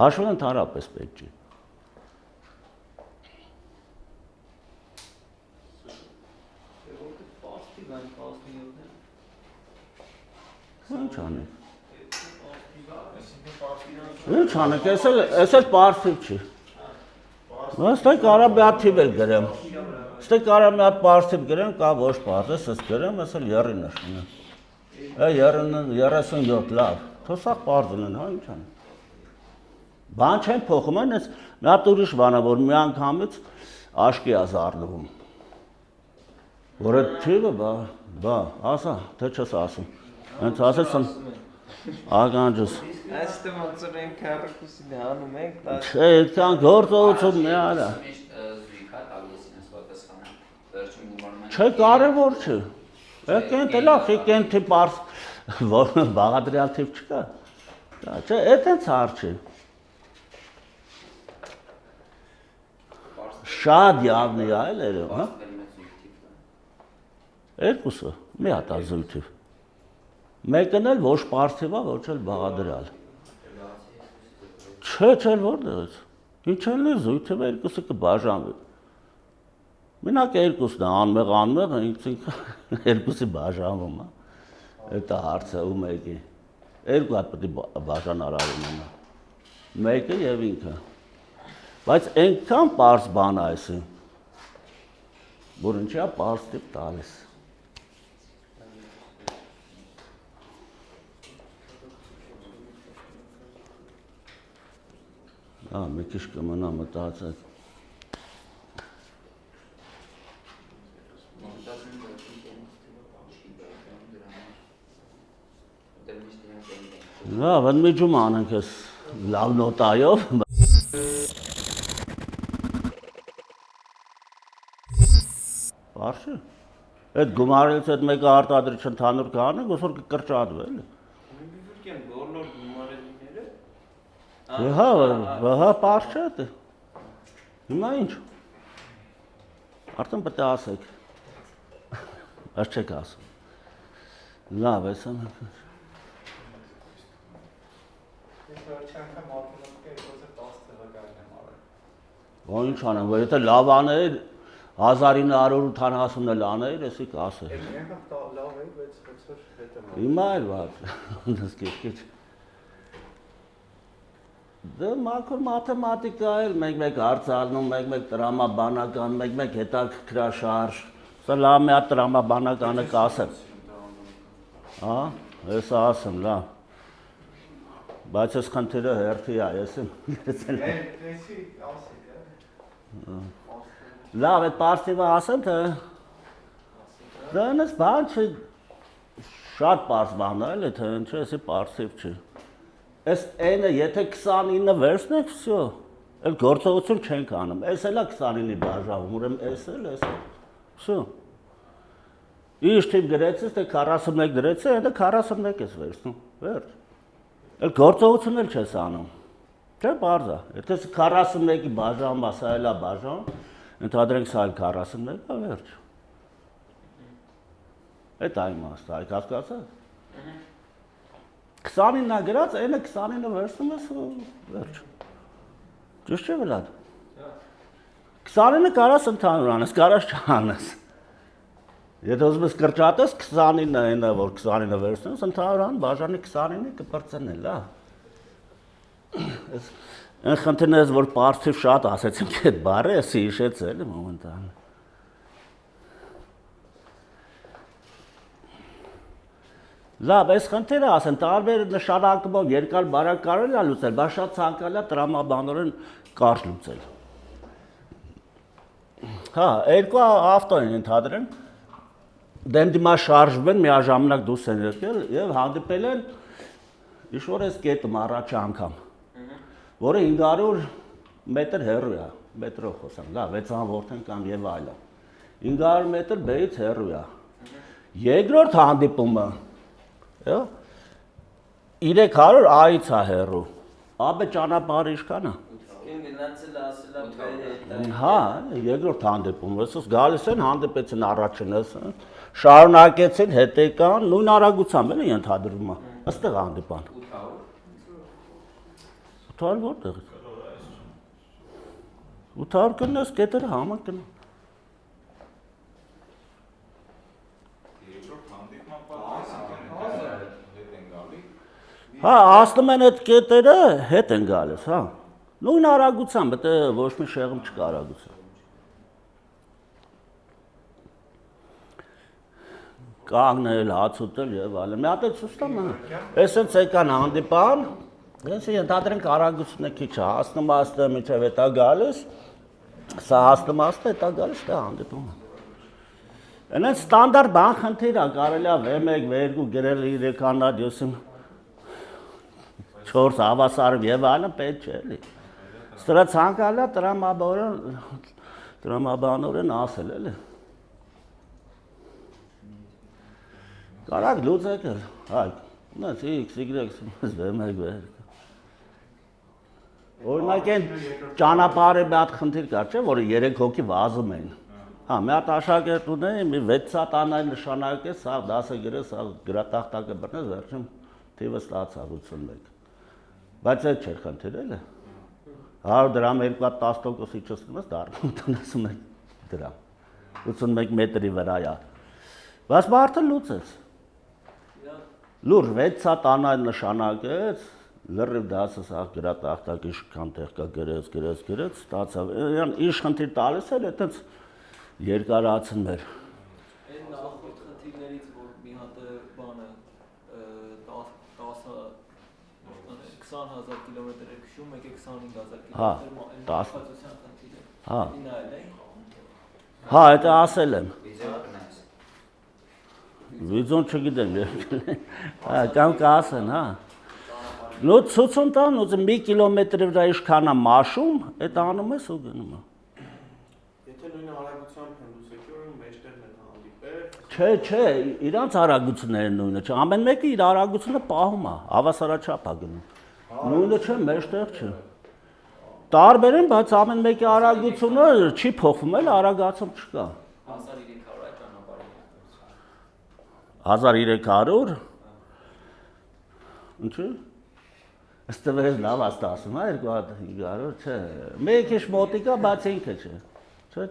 Հաշվեն ընդհանրապես պետք չի։ Ինչ անեք։ Ինչ անեք, ես էլ պարթիվ չի։ Ստե կարամ մի հատ թիվ էլ գրեմ։ Ստե կարամ մի հատ պարթիվ գրեմ, կա ոչ պարթ, ես գրեմ, ես էլ 30 նշում եմ։ 37, լավ, թոսակ պարթ ունեն, հա, ինչ անեք։ Բան չեն փոխում են, ես մի հատ ուրիշ բան է, որ մի անգամից աշկի է զառնվում։ Որ այդ թիվը, բա, ասա, թե չես ասում։ Հենց ասեցն ականջս։ Այստե ոնց են քառակուսին հանում ենք, Չէ, այդքան գործողություն մի արա։ Զույգա տալիս ես պատասխանը։ Վերջին գումարման։ Չէ, կարևոր չէ։ Եկեն տելա, խիկեն թիվ պարզ, բաղադրյալ թիվ չկա։ Չէ, այդ են ցար չէ։ Շատ յավնի է էլ երևում, հա։ Երկուսը, մի հատ է զույգ։ Մեկն էլ ոչ պարթիվ է, ոչ էլ բաղադրյալ։ Չէ, որտեղից։ Ինչ էլ է զույգը երկուսը կբաժանվի։ Մենակ երկուսն է, անմեղ, ինքնին երկուսի բաժանվում է։ Այդ է հարցը ու մեկի։ Երկու հատ պետք է բաժանարար ունենա։ Մեկը եւ ինքը։ Բայց այնքան պարզ բան է այսը, որ ինչի է պարզ տիպ տալիս։ Մի քիչ կմնա մտածեք։ Լավ, ընդմիջում անենք ես լավ նոտայով։ Պարզ է։ Այդ գումարից այդ մեկը արտադրիչ ընդհանուր կանենք, ոսոր կկրճատվի էլի։ Բիվուրկյան բոլոր գումարելիները Հա, պարզ չէ դա։ Հիմա ինչ։ Արդեն պետք է ասեք։ Այս չեք ասում։ Լավ, այս եմ։ Ես վերջի անգամ մաթեմատիկա 2010 թվականին եմ արել։ Ո ինչ անեմ, որ եթե լավ աներ 1980-ն էլ աներ, էսի կասեր։ Մի անգամ լավ էի, բայց ոնց որ հետ եմ։ Հիմա էլ վատ։ Դες քիչ։ Դե մաքուր մաթեմատիկա էլ մեկ-մեկ հարցալնում, մեկ-մեկ տրամաբանական, մեկ-մեկ հետաքրքրաշարժ։ Սա լավ մի հատ տրամաբանականը կասեմ։ Հա, ես ասեմ, լավ։ Բայց ես խնդիրը հերթի է, ես եմ գրեցել։ Էսի ասի, Լավ, այդ պարսիվը ասեմ, թե դա նես բան չի, շատ պարս բան է, էլի, թե ինչ է, եսի պարսիվ չի։ Ես այնը, եթե 29 վերսն եք, վсё, էլ գործողություն չենք անում, ես էլ է 29-ի բաժավում, ուրեմ ես էլ, վсё։ Իշ թիվ գրեցես, թե 41 գրեցե, հետը 41 ես վերցնում, վերջ։ Էլ գործողություն էլ չես անում, չէ, պարզ է, եթե 41-ի բաժանում, ասա էլ է բաժանում, ընդհադրենք սա էլ 41 է, վերջ։ Էդ այն մաստ, այք հասկացած։ 29-ը գրած, այնը 29-ը վերցնում ես, վերջ։ Ճիշտ չէ վլադ։ 29-ը կարաս ընդհանուր անես, կարաս չանես։ Եթե ուզում ես կրճատես 29-ը այնը, որ 29-ը վերցնես, ընդհանուր ան, բաժանի 29-ը կպրծնել, լավ։ Այն խնդիրն ես, որ պարսիվ շատ ասեցինք այդ բառը, եսի իշեցել եմ մոմենտան։ Լավ, այս խնդիրը ասեն, տարբեր նշանակումով երկար բարակ կարելի է լուծել, բայց շատ ցանկալի է տրամաբանորեն կարճ լուծել։ Հա, երկու ավտո են ընդհանրեն, դեմ դիմա շարժվում են, միաժամանակ դուրս են եկել եւ հանդիպել են ինչ-որ այս կետում առաջ անգամ, որը 500 մետր հեռու է, մետրով խոսամ, լավ, 6 որդեն կամ եւ այլն։ 500 մետր բերից հեռու է։ Երկրորդ հանդիպումը 300 այից է հեռու։ Աբե ճանապարհը ինչքան է։ Գնացել ասելա Հա, երկրորդ հանդիպում, եսս գալիս են, հանդիպեցին առաջինս, շարունակեցին, հետ եկան, նույն արագությամբ են ենթադրվում է, այստեղ հանդիպան։ 800 որտեղից։ 800 կնես, կետերը համը կնա։ Հա, ասնում են այդ կետերը հետ են գալիս, հա։ Նույն արագությամբ, դա ոչ մի շեղում չկա արագությամբ։ Կանգնել, հաց ուտել եւ այլն։ Մի հատ էլ ցույց տամ, այսպես եկան հանդիպան, ես ենթադրենք արագությունը քիչ է, հասնում աստը միջև հետա գալիս, սա հասնում աստը հետա գալիս, դա հանդիպում է։ Այնց ստանդարտ բան խնդիր է, կարելի է V1, V2 գրել 3 4 հավասարով եւ այլն պետք չէ, էլի։ Սրա ցանկալի է տրամաբանորեն ասել, էլի։ Կարակ լուծեք էլ, հայք, ունես X, Y, V1, V2։ Օրինակ են ճանապարհի մի հատ խնդիր կա, չէ, որը 3 հոգի վազում են։ Հա, մի հատ աշակերտ ունի, մի 6 հատ անայ նշանակես, սա 10-ը գրես, սա գրատախտակը բռնես, վերջում թիվը ստացավ 81։ Բայց այդ չէր խնդիր, էլի։ 100 դրամ 2 հատ 10%-ի չստում ես, դառնում 81 դրամ։ 81 մետրի վրա է։ Բայց մարդը լուծեց։ Լուրջ 6 հատ անայ նշանակեց, լրիվ դասը սա գրատախտակ ինչքան տեղ կա գրեց, ստացավ։ Ինչ խնդիր տալիս էլ այդպես երկարացնում էր։ Այն նախորդ խնդիրներից, որ մի հատ բանը 20,000 կիլոմետր է քշում, եկե 25,000 կիլոմետր մահացության խնդիրը։ Հա։ Ինայել է։ Հա, դա ասել եմ։ Վիդեո կնայես։ Վիդեոն չգիտեմ, հա, կամ կասեն, հա։ Նո ցուցում տան, ուզում 1 կիլոմետրի վրա ինչքան է մաշում, այդ անում ես ու գնում է։ Եթե նույն արագությամբ են լուսեք, ուրեմն մեջտեղն են հանդիպել։ Չէ, իրանց արագությունները նույնը չէ, ամեն մեկը իր արագությունը պահում է, հավասարաչափ է գնում։ Նույնը չէ, մեջտեղ չէ։ Տարբեր են, բայց ամեն մեկի արագությունը չի փոխվում, էլ արագացում չկա։ 1300 է ճանապարհի։ 1300։ Ինչու՞։ Ստվերս լավ ասում, հա 2500, չէ։ Մեկ քիչ մոտիկա, բայց ինքը չէ։ Չէ։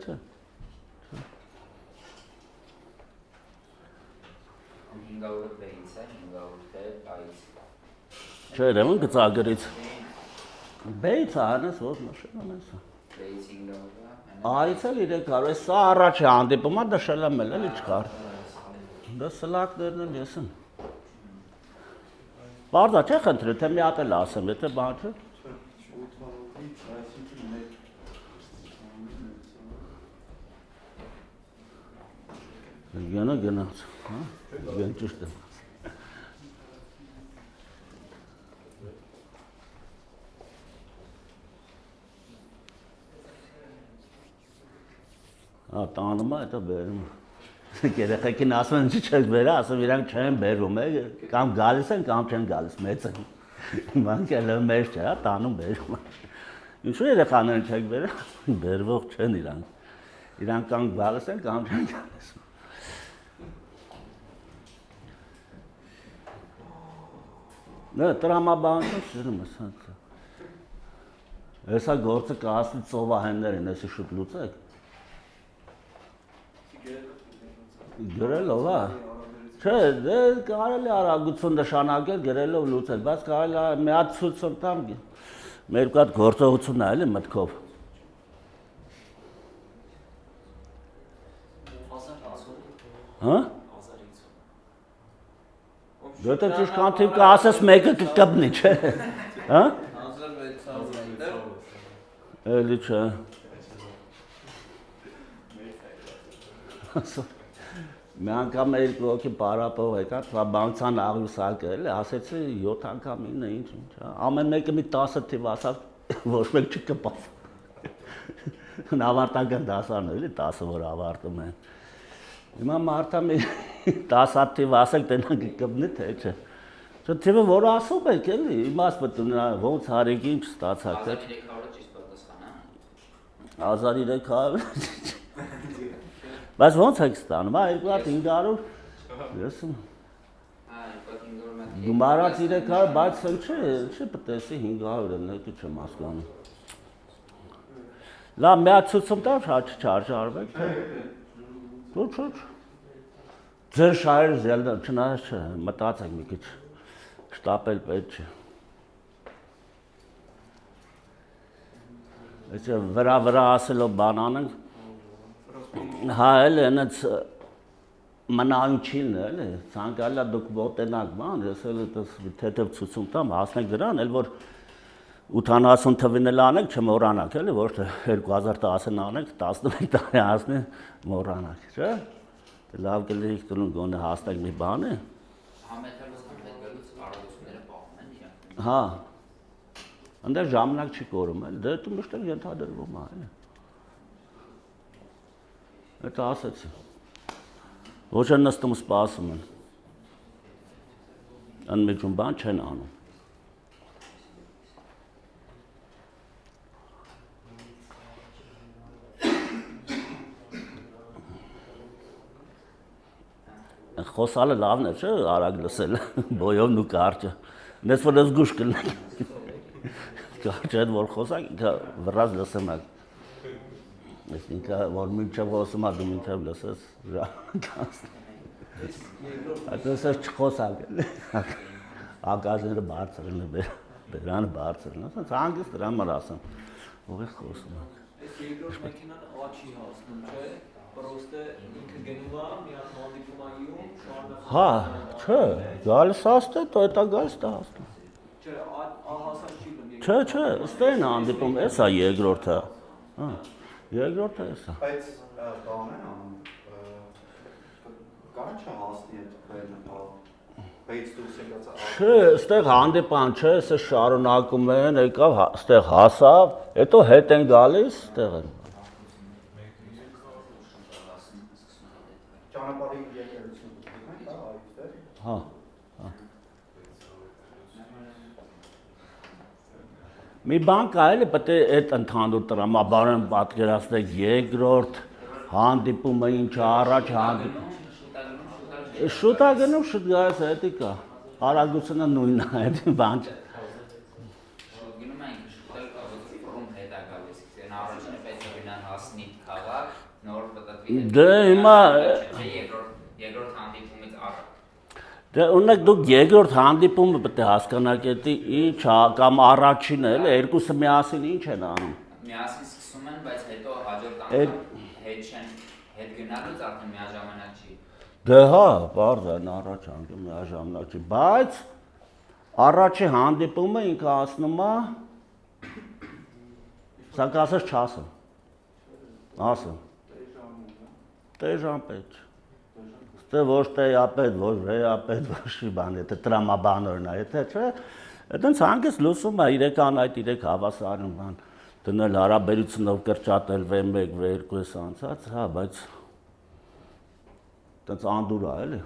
500 բեյից է, 500 այից։ Չէ, ուրեմն գծագրից։ Բեյց անես ո՞ր նշել ես։ Բեյից 500 է։ Այից էլ 300, սա առաջ է հանդիպումը, նշել եմ էլ, էլի չկար։ Դա սլակներն են ես եմ։ Բարդ է, չէ՞ խնդրել, թե մի հատ էլ ասեմ, եթե բան չէ։ Գնաց, հա։ Գան ճիշտ է։ Տանում է, հետո բերում։ Երեխեքին ասում են, չի չեք բերա, ասում իրանք չեն բերում, կամ գալիս են, կամ չեն գալիս, մեծ են։ Իմանք էլ մեծ չէ, հա, տանում բերում։ Ինչու երեխաներին չեք բերա, բերվող չեն իրանք։ Իրանք կամ գալիս են, կամ չեն գալիս։ Նե, տրամաբանություն սիրում ես, հա։ Հեսա գործը կասնի ծովահեններին, եսի շուտ լուծեք։ Գրելով, հա։ Չէ, դե կարելի արագություն նշանակել, գրելով լուծել, բայց կարելի մի հատ ցույց տամ, մեր կատ գործողությունն է, էլի մտքով։ Հա? Դե ճիշտ կանթիվ կասես մեկը կկպնի, չէ։ Հա? 1600 Էլի չէ։ Մի անգամ երկու հոգի պարապող եկա, բանկցան աղյուսակը էլի, ասեցի 7 անգամ 9 ինչ, ամեն մեկը մի 10 թիվ ասավ, ոչ մեկ չկպավ։ Ավարտական դասարն էլի 10-ը որ ավարտում են։ Հիմա մարդը մի 10 թիվ ասեք տենան կկպնի թե չէ։ Չէ թիվը որ ասում եք էլի, իմաստ պետք է ոնց հարիկ ինչ ստացակ թե։ 1300-ը ճիշտ պատասխան, հա։ 1300 Բայց ոնց եք ստանում, հա, 2500, եսում։ Հա, 2500 Գումարած 300, բայց չի պտեսի 500 են, հետո չեմ հասկանում։ Լավ, մի հատ ցույցում տար, չարժարվեք, թե։ Ոչ։ Ձեր շահերը զելდა, չնայած չէ, մտածեք մի քիչ, շտապել պետք չէ։ Այսը վրա ասելով բան անենք, հա, էլի, հենց մնայությունն է, էլի, ցանկալի է դուք մոտենաք, բան, ես էլ թեթև ցույցում տամ, հասնենք դրան, էլ որ 80 թվին էլ անենք, չմոռանանք, էլի, ոչ թե 2010-ն անենք, 11 տարի հասնի մոռանանք, չէ՞։ Լավ կլինի դուք գոնե հասնենք մի բանի։ Համետալուց համետալուց արագությունները պահում են իրանք։ Հա։ Այնտեղ ժամանակ չի կորում, էլի, դե դու միշտ ենթադրվում է, էլի։ Դա ասեցի։ Ոչ են նստում սպասում են։ Անմիջում բան չեն անում։ Խոսալը լավն է, չէ, արագ լսել, բոյովն ու կարճը։ Նես որ զգուշ կլինեք։ Կարճը այդ որ խոսակ, վրազ լսեմ ակ։ Այսինքն որ մինչև խոսում ա դու մինչև լսես այդպես չխոսակ էլի ակազները բարձր են բերանը բարձր են ասած հանգիստ դրա համար ասեմ ով է խոսում Այս երկրորդ մեքենան աչի հասնում չէ պրոստը ինքը գնում է մի հատ հանդիպում ա յում շարդա հա չէ գալիս աստե տո էտա գալիս տա հասնում չէ ահասան չի բնի չէ ստեն հանդիպում էսա երկրորդը հա Երկրորդը էսա։ Բայց բան է անում, կան չհասնի այդ բերնը, բայց դուրս եկած Չէ, ստեղ հանդիպան չէ, սա շարունակում են, եկավ, ստեղ հասավ, հետո հետ են գալիս, ստեղ են։ ճանապարհի եկեղեցին դուք եք այստեղ։ Հա։ Մի բան կա էլի, պետք է այդ ընդհանուր տրամաբանն պատկերացնեք երկրորդ հանդիպումը ինչ առաջ հանդիպում։ Շուտ է գնում, շուտ գալիս հետի կա։ Արագությունը նույնն է, այդ բան չէ։ Գնում ենք շուտել ֆորում հետ է գալիս։ Դեն առաջինը պետք է գնան հասնի քաղաք, նոր պատտվի։ Դե հիմա երկրորդ հանդիպումից առաջ Դե ունեք դուք երկրորդ հանդիպումը պետք է հասկանաք էդի ինչ կամ առաջինը էլի երկուսը միասին ինչ են անում։ Միասին սկսում են, բայց հետո հաջորդ անգամ հետ չեն, հետ գնալուց արդեն միաժամանակ չի։ Դե հա, բարձր են առաջ անգամ միաժամանակ չի, բայց Առաջի հանդիպումը ինքը ասնում է սա կասես չասեմ։ Ասեմ։ Տեժանպետ։ Ստե ոչ տեապետ, ոչ ռեապետ, ոչ բան, եթե տրամաբանորն է, եթե չէ, այդպես հանգես լուսում է իրական այդ իրեք հավասարում բան, դնել հարաբերությունով կրճատել V1, V2 էս անցած, հա, բայց այդպես անդուր է, էլի։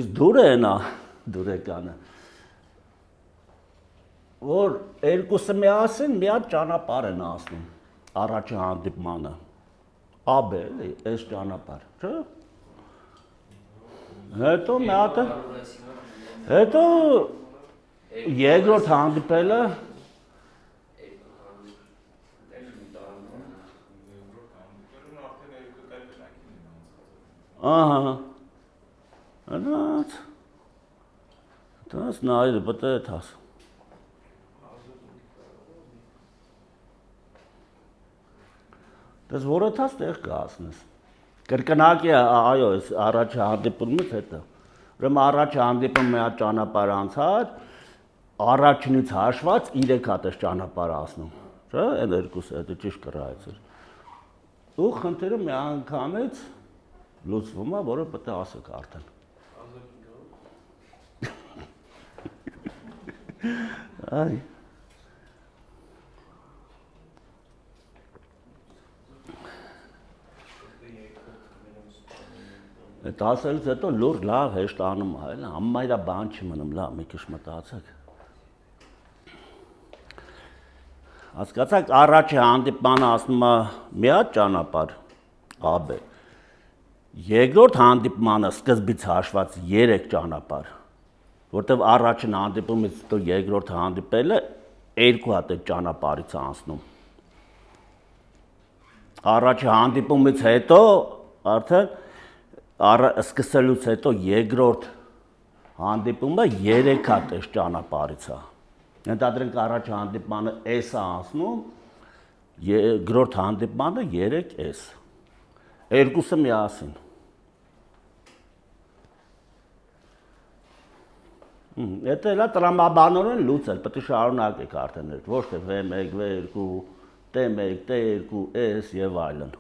Իսկ դուր է նա, դուրեկանը, որ երկուսը միասին մի հատ ճանապարհ են ասնում, առաջի հանդիպմանը, AB էլի, այս ճանապարհ, չէ՞։ Հետո մի հատ հետո երկրորդ հանդիպելը ահա դաս նայր բտե թաս դες որը թաս տեղ կասնես կրկնակի այո առաջի հանդիպումից հետո ուրեմն առաջի հանդիպում մի հատ ճանապարհ անցած առաջինից հաշված 3 հատ էս ճանապարհ ասնում չէ այն երկուսը դա ճիշտ կռայցեր ու խնդիրը մի անգամից լուծվում է որը պետք է ասեք արդեն այ Այդ ասելուց հետո լուր լավ հեշտ անում է, էլ համայրա բան չի մնում, լավ մի քիչ մտածեք։ Հասկացաք, առաջի հանդիպմանը ասում է մի հատ ճանապարհ AB։ Երկրորդ հանդիպմանը սկզբից հաշված 3 ճանապարհ, որտեղ առաջին հանդիպումից հետո երկրորդ հանդիպելը 2 հատ այդ ճանապարհից անցնում։ Առաջի հանդիպումից հետո արդեն սկսելուց հետո երկրորդ հանդիպումը 3 հատ էս ճանապարհից է։ Ենթադրենք առաջի հանդիպմանը S է անցնում, երկրորդ հանդիպմանը 3S։ Երկուսը միասին։ Եթե լա տրամաբանորեն լուծել, պետք է շարունակեք արդեն, ոչ թե V1, V2, T1, T2, S եւ այլն։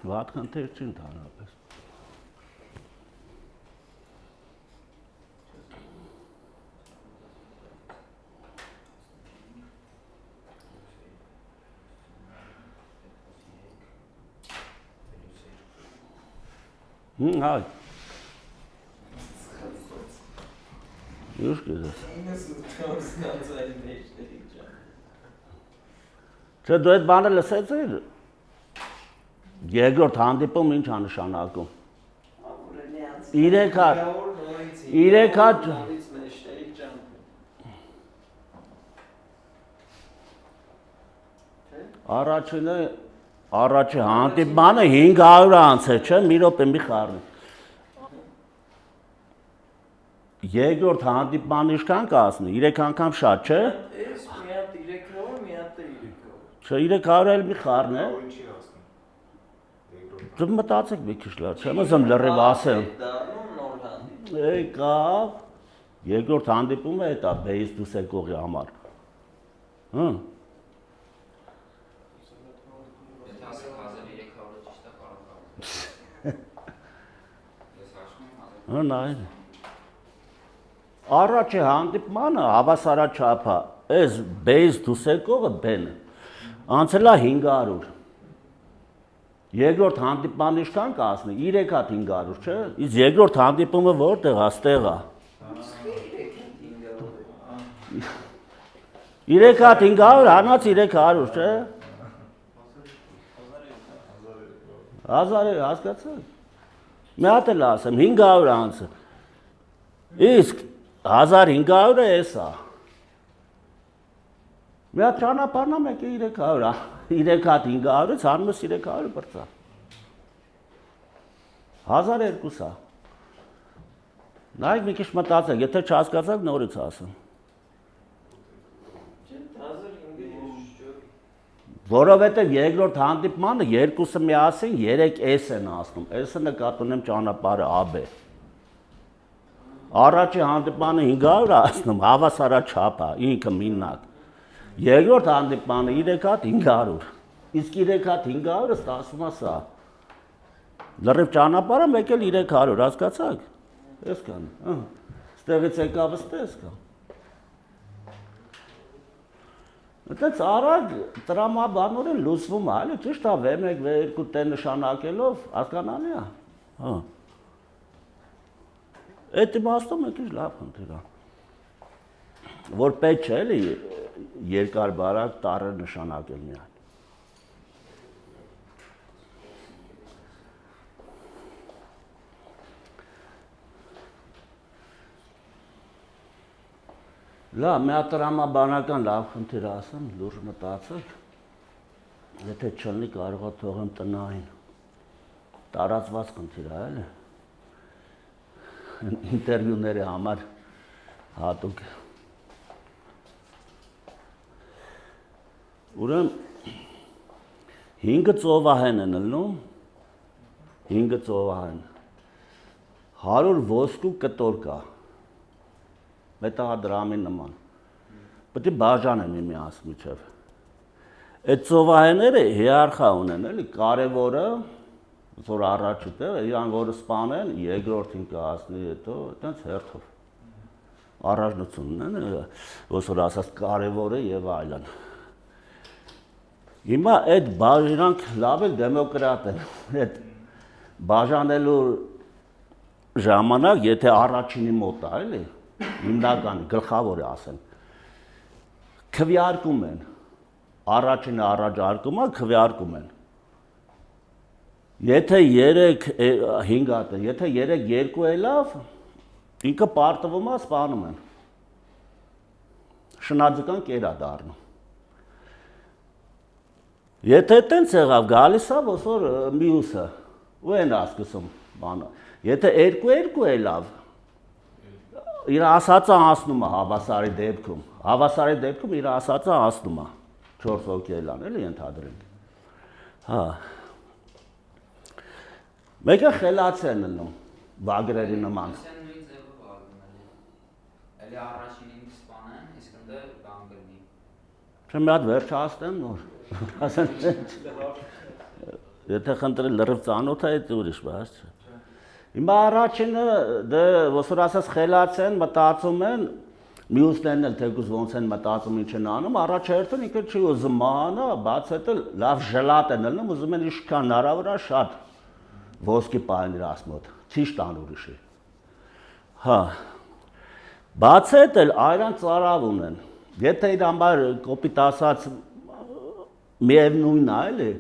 Վատ խնդիր չի ընդհանրապես։ Այ։ Ինչ կես։ Չէ, դու այդ բանը լսեցիր։ Երկրորդ հանդիպում ինչ է նշանակում։ 3 հատ առաջի հանդիպմանը 500 անց է, չէ, մի րոպե մի խառնի։ Երկրորդ հանդիպման ինչքան կասնի, 3 անգամ շատ, չէ։ Էս մի հատ 300, մի հատ 300։ Չէ, 300 էլ մի խառն է։ Դու մտածեք մի քիչ լավ, չեմ ուզում լրիվ ասեմ։ Եկավ, երկրորդ հանդիպումը էտա բեյս դուս եկողի համար։ Հա։ Եթե ասեք 1300-ը ճիշտ է կարող։ Ես հաշվում եմ 1000։ Հա, նայ։ Առաջի հանդիպմանը հավասարաչափ է, այս բեյս դուս եկողը բեն։ Անցել է 500։ Երկրորդ հանդիպման ինչքան կասնի, 3 հատ 500, չէ։ Իսկ երկրորդ հանդիպումը որտեղ է, ստեղ է։ 3 հատ 500, հանած 300, չէ։ 1000 հասկացա։ Մի հատ էլ ասեմ, 500 անցը։ Իսկ 1500-ը էս է։ Մի հատ ճանապարհն է մեկը 300 է։ 3 հատ 500-ից հանում ես 300 բրծա։ 1200 է։ Նայեք մի քիչ մտածեք, եթե չհասկացաք նորից ասեմ։ Որովհետև երկրորդ հանդիպմանը երկուսը միասին 3S են ասնում։ S-ը նկատի ունեմ ճանապարհը AB։ Առաջի հանդիպանը 500 ասնում, հավասարաչափ է, ինքը միննակ։ Երկրորդ հանդիպանը 3 հատ 500։ Իսկ 3 հատ 500-ը ստացվում է սա։ Լրիվ ճանապարհը մեկ էլ 300, հասկացաք։ Այսքան, Ստեղից եկավ ստես կա։ Այդպես արագ տրամաբանորեն լուսվում է, այլ ճիշտ է, V1, V2 տե նշանակելով հասկանալի է։ Հա։ Այդ իմաստով մեկ ինչ լավ խնդիր է։ Որ պետք չէ էլի երկար բարակ տառը նշանակել միայն։ Լավ, մի հատ տրամաբանական լավ խնդիր ասեմ, լուրջ մտածեք, եթե չլինի կարող է թողեմ տնային, տարածված խնդիր է, էլի, ինտերվյուների համար հատուկ։ Ուրեմն 5 ծովահեն են ելնում, 5 ծովահեն, 100 ոսկու կտոր կա, մետաղադրամի նման, պետք է բաժանեն միմյանց միջև։ Այդ ծովահենները հիերարխիա ունեն, էլի, կարևորը, որ առաջի տեղը, իրան որը սպանեն, երկրորդին կհասնի, հետո այդպես հերթով։ Առաջնություն ունեն, որ ասած կարևորը եւ այլն։ Հիմա այդ իրանք լավ էլ դեմոկրատ են, այդ բաժանելու ժամանակ, եթե առաջինի մոտ է, էլի, հիմնական գլխավոր է ասեն, քվեարկում են, առաջինը առաջարկում է, քվեարկում են։ Եթե 5 հատ է, եթե 3-2 է լավ, ինքը պարտվում է, սպանում են։ Շնաձկան կերա դառնում։ Եթե տենց եղավ, գալիս է, որ մյուսը, ու են ասկսում բանը։ Եթե 2-2 է լավ, իր ասածը անցնում է հավասարի դեպքում։ Հավասարի դեպքում իր ասածը անցնում է 4 հոգի էլան, էլի ենթադրենք։ Հա։ Մեկը խելաց են ելնում, վագրերի նման։ Ասեն նույն ձևը վարվում էլի։ Էլի առաջինին սպանեն, իսկ ընդ բան գտնի։ Չէ՞ մի հատ վերջացնեմ նոր։ Ասեն եթե խնդրել լրիվ ծանոթ է, դա ուրիշ բաց չէ։ Հիմա առաջինը դե ոսոր ասած խելաց են, մտածում են, մյուսներն էլ թեկուզ ոնց են մտածում ինչ են անում, առաջերտն ինքը չի ուզում մանա, բաց հետո լավ ժլատ են ելնում, ուզում են ինչքան հնարավոր է շատ ոսկի պահեն իրաց մոտ, չի տան ուրիշի։ Հա։ Բաց հետ էլ այրան ծարավ ունեն։ Եթե իր համար կոպիտ ասած միևնույնն է, էլի,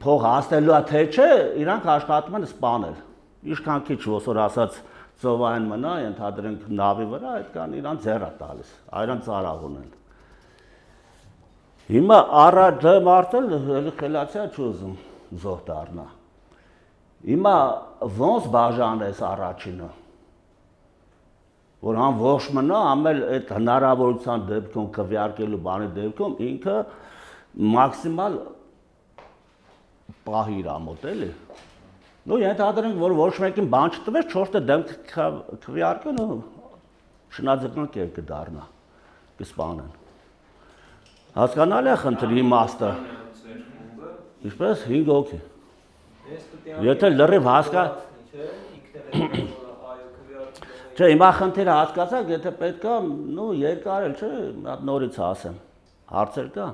փող հասնելու է թե չէ, իրանք աշխատում են սպանել։ Ինչքան քիչ ոսոր ասած ծովային մնա, ենթադրենք նավի վրա, այդքան իրան ձեռ է տալիս, այրան ծարավ ունեն։ Հիմա առաջ մարդը խելացիա չուզում զոհ դառնա։ Հիմա ոնց բաժանես առաջինը, որ համ ողջ մնա, համ էլ այդ հնարավորության դեպքում քվեարկելու բանի դեպքում ինքը մաքսիմալ պահի իր ամոտ էլի։ Նո ենթադրենք, որ ոչ մեկին բան չտվեց, 4-ը դեմ քվեարկեն ու շնաձկան կեր կդառնա, կսպանեն։ Հասկանալի է խնդրի իմաստը։ Ինչպես 5 հոգի։ Եթե լրիվ հասկա։ Չէ, հիմա խնդիրը հասկացաք, եթե պետք է, նո երկար էլ չէ, հատ նորից ասեմ։ Հարցեր կա։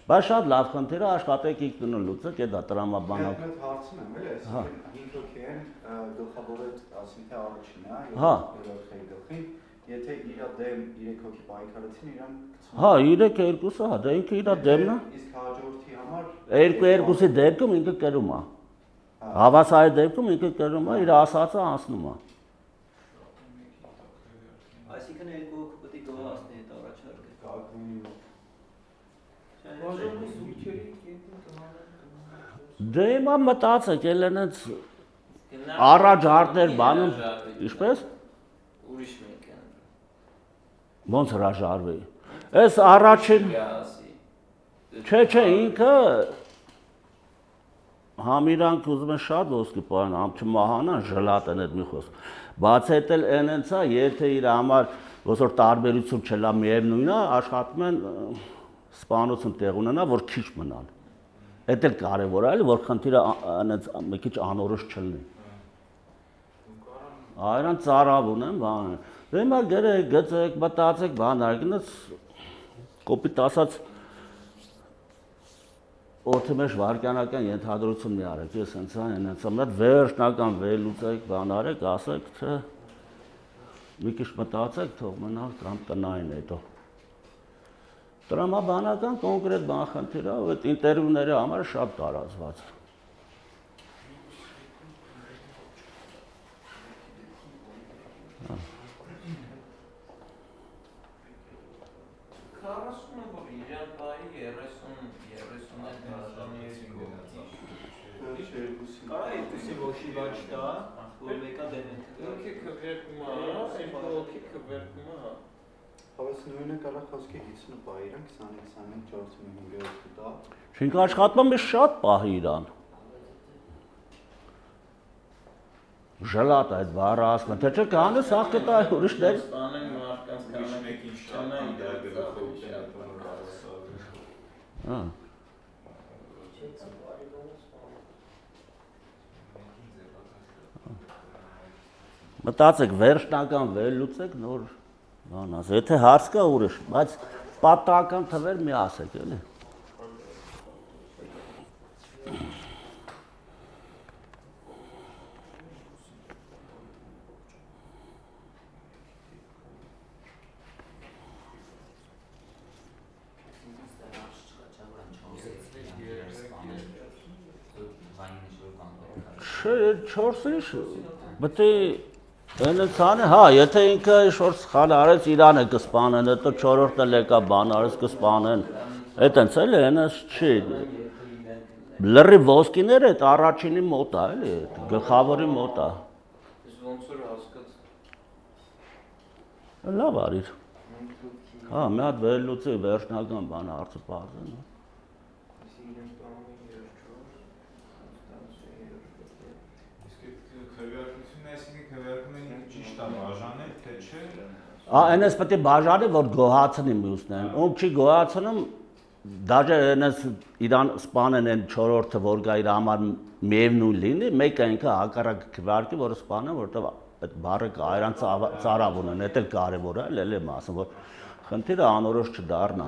Բայց շատ լավ խնդիր է, աշխատեք ինքնուրույն լուծեք, դա տրամաբանակ։ Մենք հարցում եմ, էլի, այսինքն 5 հոգի են, գլխավորը ասին թե առաջինն է, Հա։ երրորդի գլխին, եթե իր դեմ 3 հոգի պայքարեցին, իրան գցում։ Հա, 3-2-ը, հա, դա ինքը իր դեմն է։ Իսկ հաջորդի համար 2-2-ի դեպքում ինքը կրում է։ Հավասարի դեպքում ինքը կրում է, իր ասածը անցնում է։ Այսինքն երկու հոգի պետք է գոհացնի այդ առաջարկը։ Դե հիմա մտածեք, ելենից առաջ հարդեր բանում, ինչպես։ Ուրիշ մեկ է։ Ոնց հրաժարվեի։ Այս առաջին, չէ, ինքը համ իրանք ուզում են շատ ոսկի պահան, համ չմահանան, ժլատեն այդ մի խոսք։ Բաց հետ էլ այնց է, եթե իր համար ոսոր տարբերություն չլա միևնույնն է, աշխատում են սպանություն տեղ ունենա, որ քիչ մնան։ Այդ էլ կարևոր է, որ խնդիրը այնց մի քիչ անորոշ չլինի։ Այրան ծարավ ունեն, բան։ Դե հիմա գրեք, գծեք, մտածեք, բան արեք, կոպիտ ասած օդի մեջ վարկանական ենթադրություն մի արեք, ես հենց այն այդ վերջնական վերլուծեք, բան արեք, ասեք, թե մի քիչ մտածեք, թող մնա կամ տնային հետո։ Տրամաբանական կոնկրետ բան խնդիր է, այդ ինտերվյուների համար շատ տարածված է։ Քարասունը որ իրան բայի 30 բաժանի Կարա երկուսի ոչի բաչ տա, որ մեկա դեմեն։ ինքը քվերկում է, երկու օքի քվերկում է։ Հավես նույնը կարա խոսքի 50 բա իրան 25 45 տա։ Չենք աշխատում ես շատ պահի իրան։ Ժլատ այդ բառը ասում, թե չէ կանե սաղ կտա ուրիշներ։ Սպանեն մարդկանց Ուրիշ մեկին շատ դրա գլխով Հա։ Մտածեք, վերջնական վերլուծեք, նոր բան ասեք, եթե հարց կա ուրիշ, բայց պատահական թվեր մի ասեք, էլի։ Չէ, 4-ից պետք է այնցանը, հա, եթե ինքը ինչ-որ սխալ արեց, իրան է կսպանեն, հետո 4-րդն էլ եկա բան արեց կսպանեն։ Այդ այնց էլ է, այնս չի։ Լրի ոսկիները այդ առաջինի մոտ է, էլի, գլխավորի մոտ է։ Ես ոնց որ հասկաց։ Լավ արիր։ Հա, մի հատ վերլուծի վերջնական բան հարցը բազեն։ Քվեարկությունն այսինքն քվեարկումն ինքը ճիշտ է բաժանել, թե չէ։ Այնպես պետք է բաժանի, որ գոհացնի մյուսներին։ Ում չի գոհացնում, դաժե այնպես իրան սպանեն այն 4-րդը, որ գա իր համար միևնույն լինի, մեկը ինքը հակառակ քվարկի, որ սպանեն, որովհետև այդ բառը այրան ծարավ ունեն, դա էլ կարևոր է, էլ եմ ասում, որ խնդիրը անորոշ չդառնա։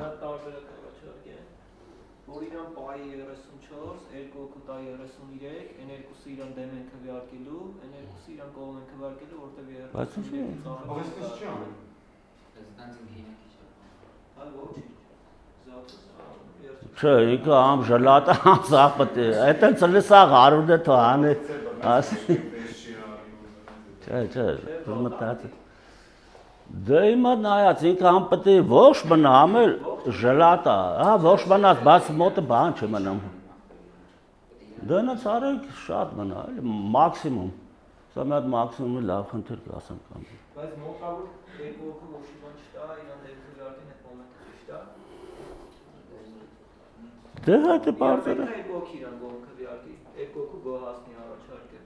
Որ իրան պայի 34, երկու օգու տա 33, այն երկուսը իրան դեմ են քվեարկելու, այն երկուսը իրան կողմ են քվեարկելու, որտեղ Բայց ինչի՞։ Հավես դες չի անում։ Հա ոչինչ։ Չէ, ինքը ամ ժլատը սաղ պետք է, այդ էլ ծլսաղ արուդ է թողանի, ասի։ Չէ, մտածի։ Դե հիմա նայած, ինքը համ պետք է ողջ մնա, համ էլ ժլատա, հա, ողջ մնաց, բաց մոտը բան չի մնում։ Դե նց արեք շատ մնա, էլի, մաքսիմում։ Սա մի հատ մաքսիմումի լավ խնդիր կասեմ կամ։ Բայց մոտավոր երկու օգու ոչի բան չտա, իրան դեմ քվեարկին այդ մոմենտը ճիշտ է։ Դե այդ է բարձրը։ Երկու օգի իրան կողմ քվեարկի, երկու օգու գոհացնի առաջարկը,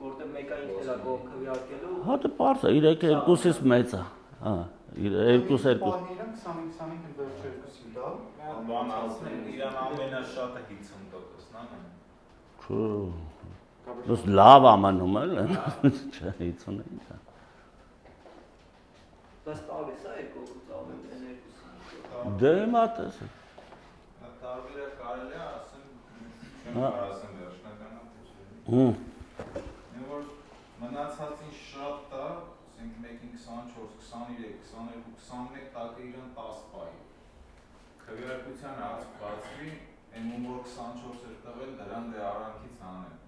որտեղ մեկը ինքն էլ է կողմ քվեարկելու։ Հա դե բարձր, 3-2-ից մեծ է։ Հա, 2-2։ Իրան 25 վերջ երկուսին տա։ Բան ասում են, իրան ամենաշատը 50%-ն է։ Չէ։ Դուս լավ ամանում էլ, չէ, 59-ը։ Բայց տալիս է երկու օգու ծավալ այն երկուսին։ Դե հիմա տեսեք։ Տարբերը կարելի է ասեմ, չեմ կարող ասեմ վերջնականա թե Հմ։ չէ։ Որ մնացածին շատ տա, ասենք մեկին 24, 23, 22, 21 տակը իրան 10 պայի։ Քվեարկության հարց բացվի, այն ում որ 24 էր տվել, դրան դե արանքից անեն։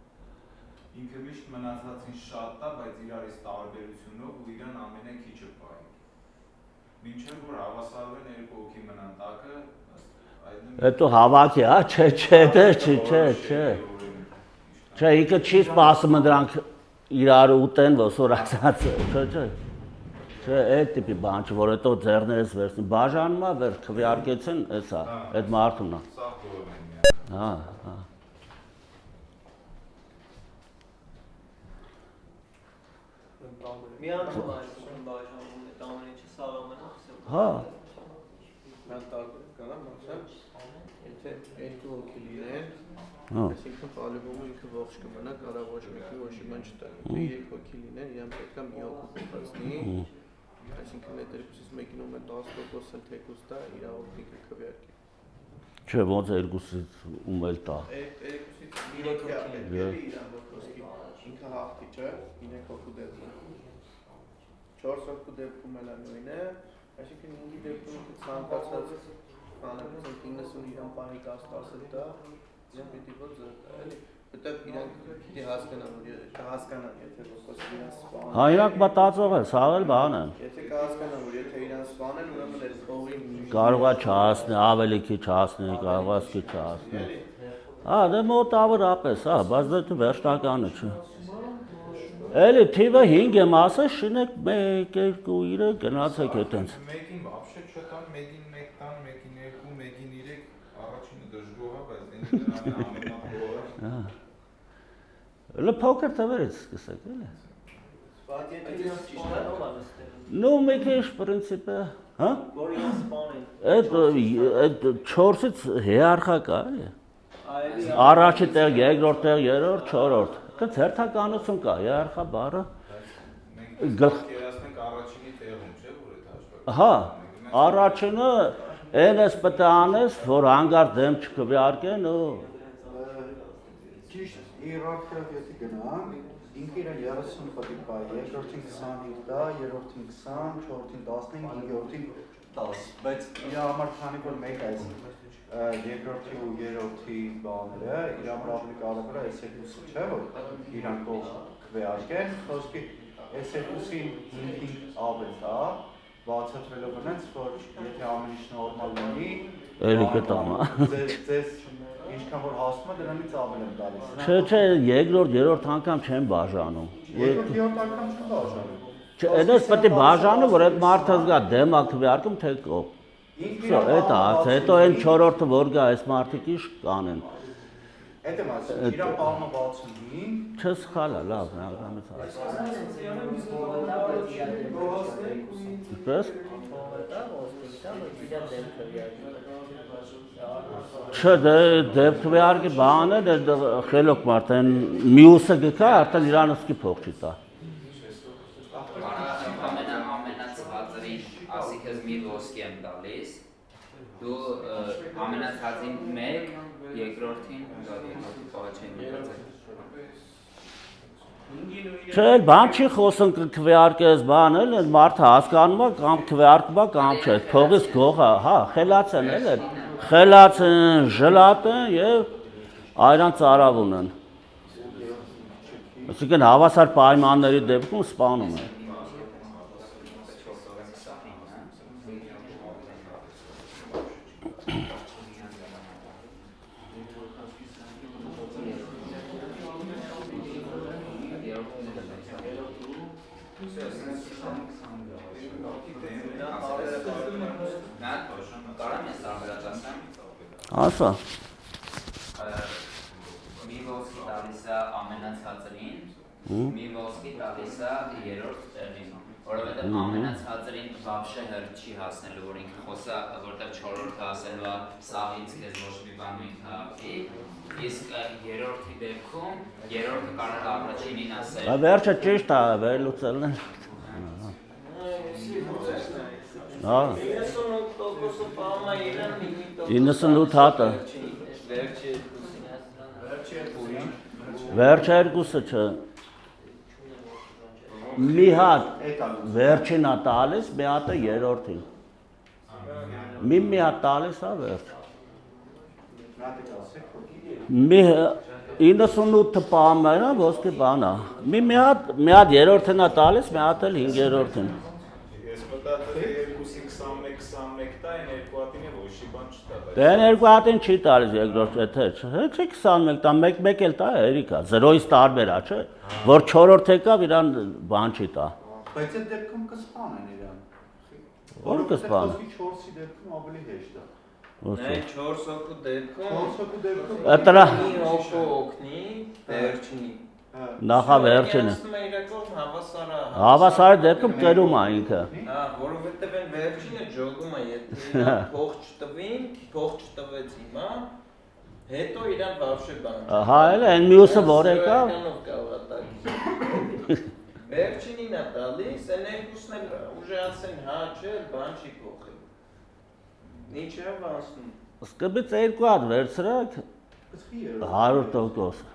Ինքը միշտ մնացածին շատ տա, բայց իրարից տարբերությունով ու իրան ամենաքիչը պայի։ Մինչև որ հավասարվեն երկու օքի մնան տակը, Հետո հավաքի, հա, չէ, դե չէ։ Չէ, ինքը չի սպասում դրանք իրար ուտեն, ոսոր ասած, չէ։ Չէ, այդ տիպի բան չէ, որ հետո ձեռներս վերցնի, բաժանումա վեր քվեարկեցին, էսա, այդ մարդունն է։ Սա կողմ են միայն։ Հա։ Մի անգամ այսպես բաժանում է ամեն ինչը սաղամենը։ Հա։ Mən տարբեր կանամ, ասեմ, եթե երկու հոգի լինեն, Հա։ այսինքն պալիվոմը ինքը ողջ կմնա, կարող ոչ մեկի ոչի բան չտա։ Եթե երկու հոգի լինեն, իրան պետք է մի հոգու փոխանցնի, այսինքն այդ երկուսից մեկին ում է 10% թեկուզ տա, իր օգնիկը քվեարկի։ Չէ, ոնց երկուսից ում էլ տա։ Երկուսից 3 հոգի է, իրան ոքոսկի, ինքը հաղթի չէ, 3 հոգու դեպքում։ 4 հոգու դեպքում էլ նույնն է, այսինքն 5-ի դեպքում ինքը ցանկացած բանից 90 իրան բանի 10-10 տա, իրան պիտի ոչ զրկա, էլի։ Որտեւ իրանք պիտի հասկանան, որ կհասկանան, եթե ոքոսկի իրան սպանեն։ Հա, իրանք մտածող է, սա էլ բան է։ Եթե կհասկանան, որ եթե իրան սպանեն, ուրեմն այդ փողին Կարող է չհասնի, ավելի քիչ հասնի, կարող է քիչ չհասնի։ Հա, դե մոտավորապես, հա, բայց դա վերջնականը չէ։ Էլի թիվը 5 եմ ասել, շինեք 1, 2, 3 գնացեք այդտենց։ Մեկին вообще չտան, մեկին 1 տան, մեկին 2, մեկին 3, առաջինը դժգոհ է, բայց դենի դրան ամենագոհը։ Հա։ Լը փոքր թվերից սկսեք, էլի։ Բայց եթե իրան ճիշտ է, ո՞վ է նստել։ Ну, մի քիչ պրինցիպը, հա։ Որ իրան սպանեն։ Այդ 4-ից հիերարխիա կա, էլի։ Այելի Առաջի տեղ, երկրորդ տեղ, երրորդ, չորրորդ։ Դա հերթականություն կա, հիերարխիա բառը։ Մենք կերասնենք առաջինի տեղում, չէ՞, որ այդ հաշվարկը։ Հա, առաջինը այնպես պետք է անես, որ հանգարտ դեմ չքվեարկեն ու Ճիշտ իերարխիայով եթե գնանք, ինքը իր 30 պատի բայ, երկրորդին 25 տա, երրորդին 20, չորրորդին 15, հինգերորդին 10, բայց իր համար քանի որ մեկ այս երկրորդի ու երրորդի բաները, իր համար ավելի կարևոր է այս երկուսը, չէ՞ որ իրանք քվեարկեն, խոսքի այս երկուսին 5 ավել տա, բացատրելով նրանց, որ եթե ամեն ինչ նորմալ լինի, էլի կտամ, հա։ Ձեզ ինչքան որ հասնում է դրանից ավել եմ տալիս։ Չէ, երկրորդ, երրորդ անգամ չեն բաժանում։ Երկրորդ անգամ չբաժանում։ Չէ, այնպես պետք է բաժանը, որ այդ մարդը զգա դեմ է քվեարկում, թե կողմ։ Всё, это հարցը, հետո այն 4-րդը որ գա, այս մարդիկ ինչ կանեն։ Այդ եմ ասում, իրան պարմը 65, Չես խալա, լավ, հանգամից հարց։ Ինչպես։ Չէ, դեպ քվեարկի բանը, դե խելոք մարդ, այն մյուսը գկա, արդեն իրան սկի փող չի տա։ Ամենացածին ասիկս մի ոսկի եմ տալիս, դու ամենացածին 1, երկրորդին փողը չեն մտածել։ Չէ, բան չի խոսում քվեարկես բան էլ, մարդը հասկանում է կամ քվեարկում է կամ չէ, փողից գողա, հա, խելաց են էլ, խելաց են, ժլատ են եւ այրան ծարավ ունեն։ Այսինքն հավասար պայմանների դեպքում սպանում են։ Ասա։ Մի ոսկի տալիս է ամենացածին, մի ոսկի տալիս է երրորդ տեղին, որովհետև ամենացածին վաբշե հերթ չի հասնելու, որ ինքը խոսա, որտեղ 4-րդը ասելու է սաղից քեզ ոչ մի բան ինքը հաղթի, իսկ երրորդի դեպքում երրորդը կարող է առաջինին ասել։ Վերջը ճիշտ է, վերլուծելն է։ Հա։ 98%-ը պարմա իրան 98 հատը։ Վերջը երկուսը չէ։ Մի հատ վերջին է տալիս, մի հատը երրորդին։ Մի հատ տալիս է վերջ։ Մի 98 պարմա ոսկի բան է։ Մի հատ երրորդին է տալիս, մի հատ էլ 5-րդին։ Ես մտածել եմ 2-21 տա, այն երկու հատին է ոչի բան չտա։ Դե երկու հատին չի տալիս երկրորդ եթե չէ 21 տա, մեկ էլ տա երիկա, 0-ից տարբեր է, չէ, որ 4-րդ եկավ իրան բան չի տա։ բայց այդ դեպքում կսպանեն իրան։ Որ կսպան։ 4-ի դեպքում ավելի հեշտ է։ Նայ 4 հոգու դեպքում 4 հոգու դեպքում Ատրա մի հոգու օգնի վերջնի Նախավերջինը։ Ասում է իր կողմ հավասարա։ Հավասարի դեպքում կերում է ինքը։ Հա, որովհետև այն վերջինը ջոգում է, եթե փող չտվին, փող չտվեց հիմա, հետո իրան բավշե բան։ Հա, էլ այն մյուսը որ եկավ։ Վերջինին է տալիս, այն երկուսն էլ ուժացեն, հա, չէ, բան չի փոխել։ Ինչ է ասում։ Սկզբից երկու հատ վերցրեք 100%։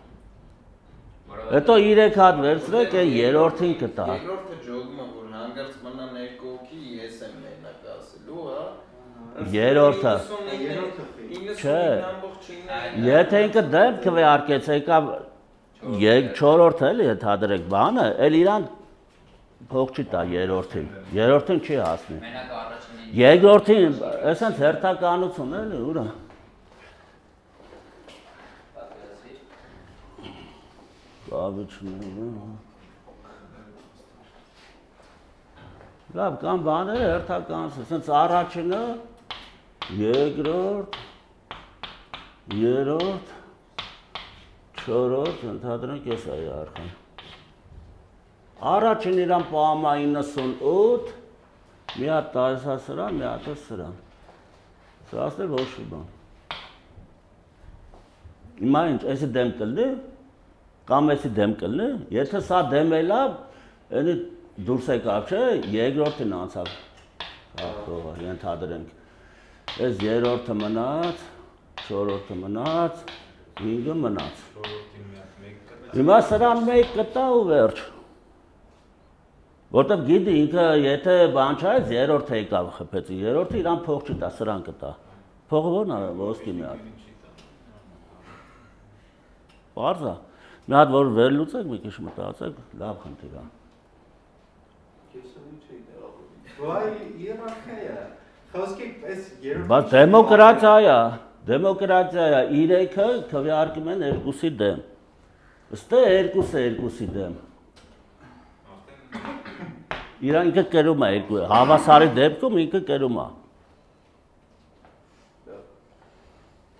Հետո 3 հատ վերցրեք, այն երրորդին կտա։ Երկրորդը ջոգում է, որ հանգարց մնա ներկո հոգի, ես եմ մենակ ասելու, հա։ Երրորդը։ Չէ։ Եթե ինքը դեմ քվեարկեց, եկավ 4-րդը էլի հադրեք բանը, էլ իրան փող չի տա երրորդին։ Երրորդին չի հասնի։ Մենակ առաջինին Երկրորդին, այսինքն հերթականություն էլի, ուրա։ Կավիչները։ Լավ, կան բաները հերթականություն, ասենց առաջինը, երկրորդ, երրորդ, չորրորդ, ընդհանրենք ես այ արխան։ Առաջին իրան պահում է 98, մի հատ տալիս է սրան, մի հատ է սրան։ Սա ասել ոչ մի բան։ Հիմա ինչ, էսի դեմ կլնի, կամ էսի դեմ կլնի, եթե սա դեմ էլա, էնի դուրս եկավ, չէ, երկրորդին անցավ փողը, ենթադրենք։ Այս երրորդը մնաց, չորրորդը մնաց, 5-ը մնաց։ Հիմա սրան մեկ կտա ու վերջ։ Որտեվ գիտի ինքը եթե բան չայց երրորդը եկավ խփեց, երրորդը իրան փող չտա, սրան կտա։ Փողը ո՞րն է, ոսկի մի հատ։ Պարզ է։ Մի հատ որ վերլուծեք, մի քիչ մտածեք, լավ խնդիր է։ Վայ, իերարխիա։ Խոսքի էս երրորդ Բայց դեմոկրատիա է, դեմոկրատիա է, 3-ը քվեարկում են 2-ի դեմ։ Ըստե 2-ը 2-ի դեմ։ Իրան ինքը կերում է 2-ը, հավասարի դեպքում ինքը կերում է։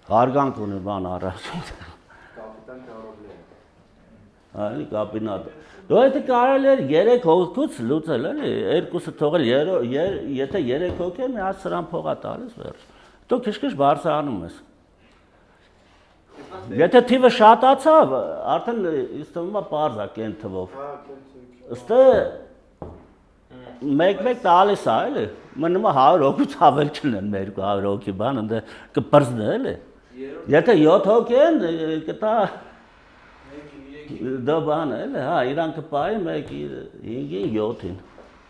Հարգանք ունի բան առաջ։ կապիտան Կարոլը։ Այլ կապինատ։ Դու եթե կարելի էր 3 հոգուց լուծել էլի, 2-ը թողել, եթե 3 հոգի է, մի հատ սրան փողա տալիս վերջ։ Դու քիչ-քիչ բարձրանում ես։ Եթե թիվը շատացավ, արդեն ինձ թվում է պարզ է կեն թվով։ Ըստե մեկ-մեկ տալիս է էլի, մնում է 100 հոգուց ավել չլեն 200 հոգի բան, ընդ կպրծնե էլի։ Եթե 7 հոգի են, կտա դա բան էլի, հա, իրան կպայի 1-ին, 5-ին, 7-ին,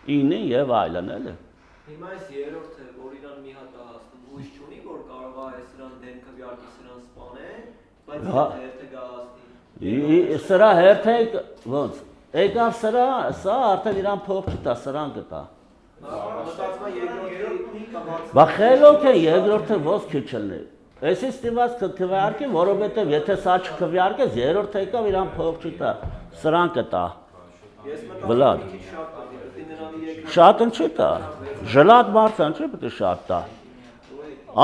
9-ին եւ այլն էլի։ Հիմա այս երրորդը, որ իրան մի հատ է հասնում, հույս չունի, որ կարող է այս սրան դեմ քվեարկի սրան սպանել, բայց հերթը գա հասնի։ Սրա հերթը ոնց։ Եկավ սրա, սա արդեն իրան փող չտա, սրան կտա։ Մտածում եմ երկրորդի կամ Բա խելոք է երկրորդը ոնց քիչ չլնի։ Էսի ստիված կքվեարկի, որովհետև եթե սա չքվեարկես, երրորդը եկավ իրան փող չտա, սրան կտա։ Ես Վլադ։ մտածում եմ մի քիչ շատ է, դիտի նրանի երկրորդ Շատ ընչի տա։ Ժլատ մարդան չի պետք է շատ տա։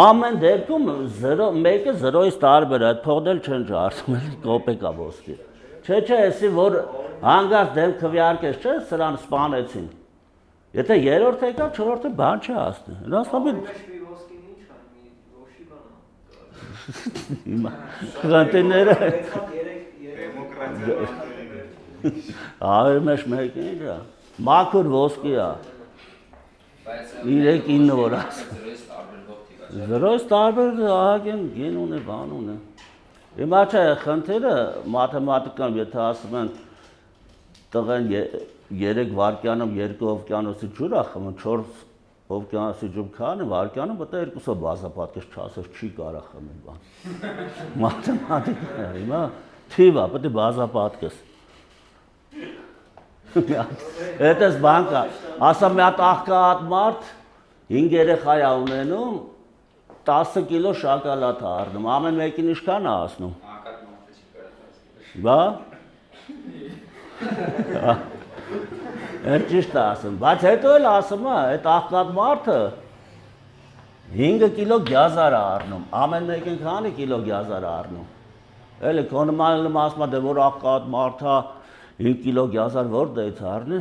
Ամեն դեպքում 0 1-ը 0-ից տարբեր է, այդ փողն էլ չեն ջարդում, էլի կոպեկա ոսկի։ Չէ, էսի որ հանգարց դեմ քվեարկես, չէ, սրան սպանեցին։ Եթե երրորդը եկավ, չորրորդը բան չի հասնի։ Հնասամի մի ոսկին ինչ է, մի ոշի բան է։ հիմա խնդիրները Ահեր մեջ մեկ ինչ է։ Մաքուր ոսկի է։ 3-9 որ ասա։ 0-ից տարբեր ահագին գին ունի, բան ունի։ Հիմա չէ, խնդիրը մաթեմատիկան, եթե ասում են տղեն 3 վարկյանում 2 օվկիանոսի ջուր է խմում, 4 օվկիանոսի ջուր քանի վարկյանում, բտա 2-ով բազապատկես չասես, չի կարա խմել բան։ Մաթեմատիկա է, հիմա թիվ է, պետք է բազապատկես։ Հետս բան կա, ասա մի հատ աղքատ մարդ 5 երեխա է ունենում, 10 կիլո շոկոլադ է առնում, ամեն մեկին ինչքան է ասնում։ Բա։ Այդ ճիշտ է ասում, բայց հետո էլ ասում է, այդ աղքատ մարդը 5 կիլո գյազար է առնում, ամեն մեկին քանի կիլո գյազար է առնում։ Էլի կոնոմալը մասմա դե որ ակկատ մարդա 5 կիլո գազար որ դեից արնի։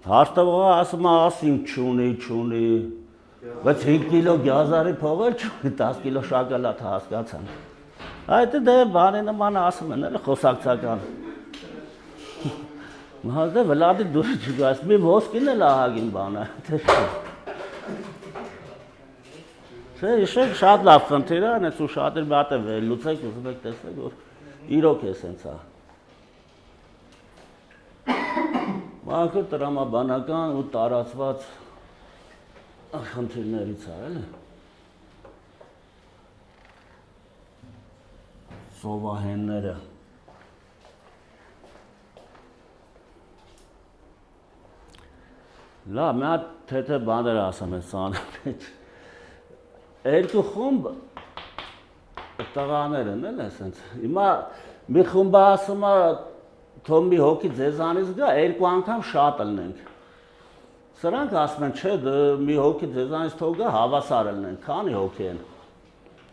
Հաստավողը ասում է ասին չունի, բայց 5 կիլո գազարի փողել չունի, 10 կիլո շակալատ հասկացան։ Այդ դե բանի նման ասում են, էլի խոսակցական։ Մահազդե վլադի դուրը չգաս, մի ոսկին էլ ահագին բան է, թե չէ։ Չէ, իշեք շատ լավ խնդիր է, անեց ու շատ էլ բատ է լուծեք, ուզում եք տեսնեք, որ իրոք է սենց է։ Մանկը տրամաբանական ու տարածված խնդիրներից է, էլի։ Սովահենները։ Լավ, մի հատ թեթե բաներ ասեմ ես սանը մեջ։ Երկու խումբ տղաներ են էլ ասենց։ Հիմա մի խումբը ասում է թող մի հոգի ձեզանից գա, երկու անգամ շատ ելնենք։ Սրանք ասում են, չէ, մի հոգի ձեզանից թող գա, հավասար ելնենք, քանի հոգի են։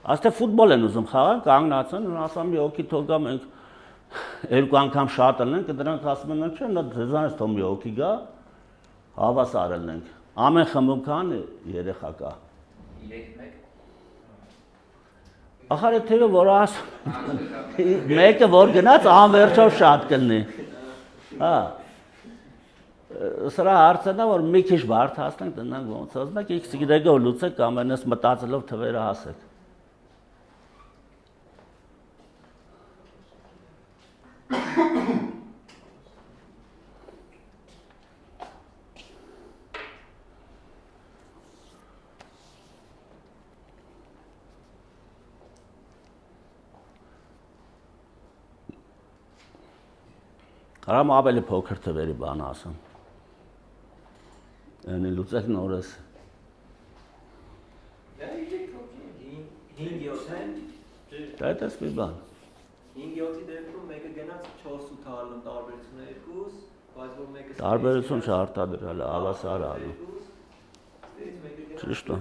Աստե ֆուտբոլ են ուզում խաղալ, կանգնած են, ասում մի հոգի թող գա, մենք երկու անգամ շատ ելնենք, դրանք ասում են, չէ, նա ձեզանից թող մի հոգի գա, հավասար ելնենք։ Ամեն խմբում քանի երեխա կա։ 3-1 Ախար է թեվը որ ասում մեկը որ գնաց անվերջով շատ կլնի։ Հա։ Սրա հարցն է որ մի քիչ բարդ հասնենք տնանք ոնց ասում եք X Y-ը լուծեք կամ այնպես մտածելով թվերը հասեք։ Կարամ ավելի փոքր թվերի բան ասեմ։ Այնի լուծեք նորս։ Դա իջեք օքեյ 5-7-ն Դա էս մի բան։ 5-7-ի դեպքում մեկը գնաց 4-8 հալն տարբերությունը 2, բայց որ մեկը Տարբերություն չարտադրել, հավասար ալու։ Ճիշտ է։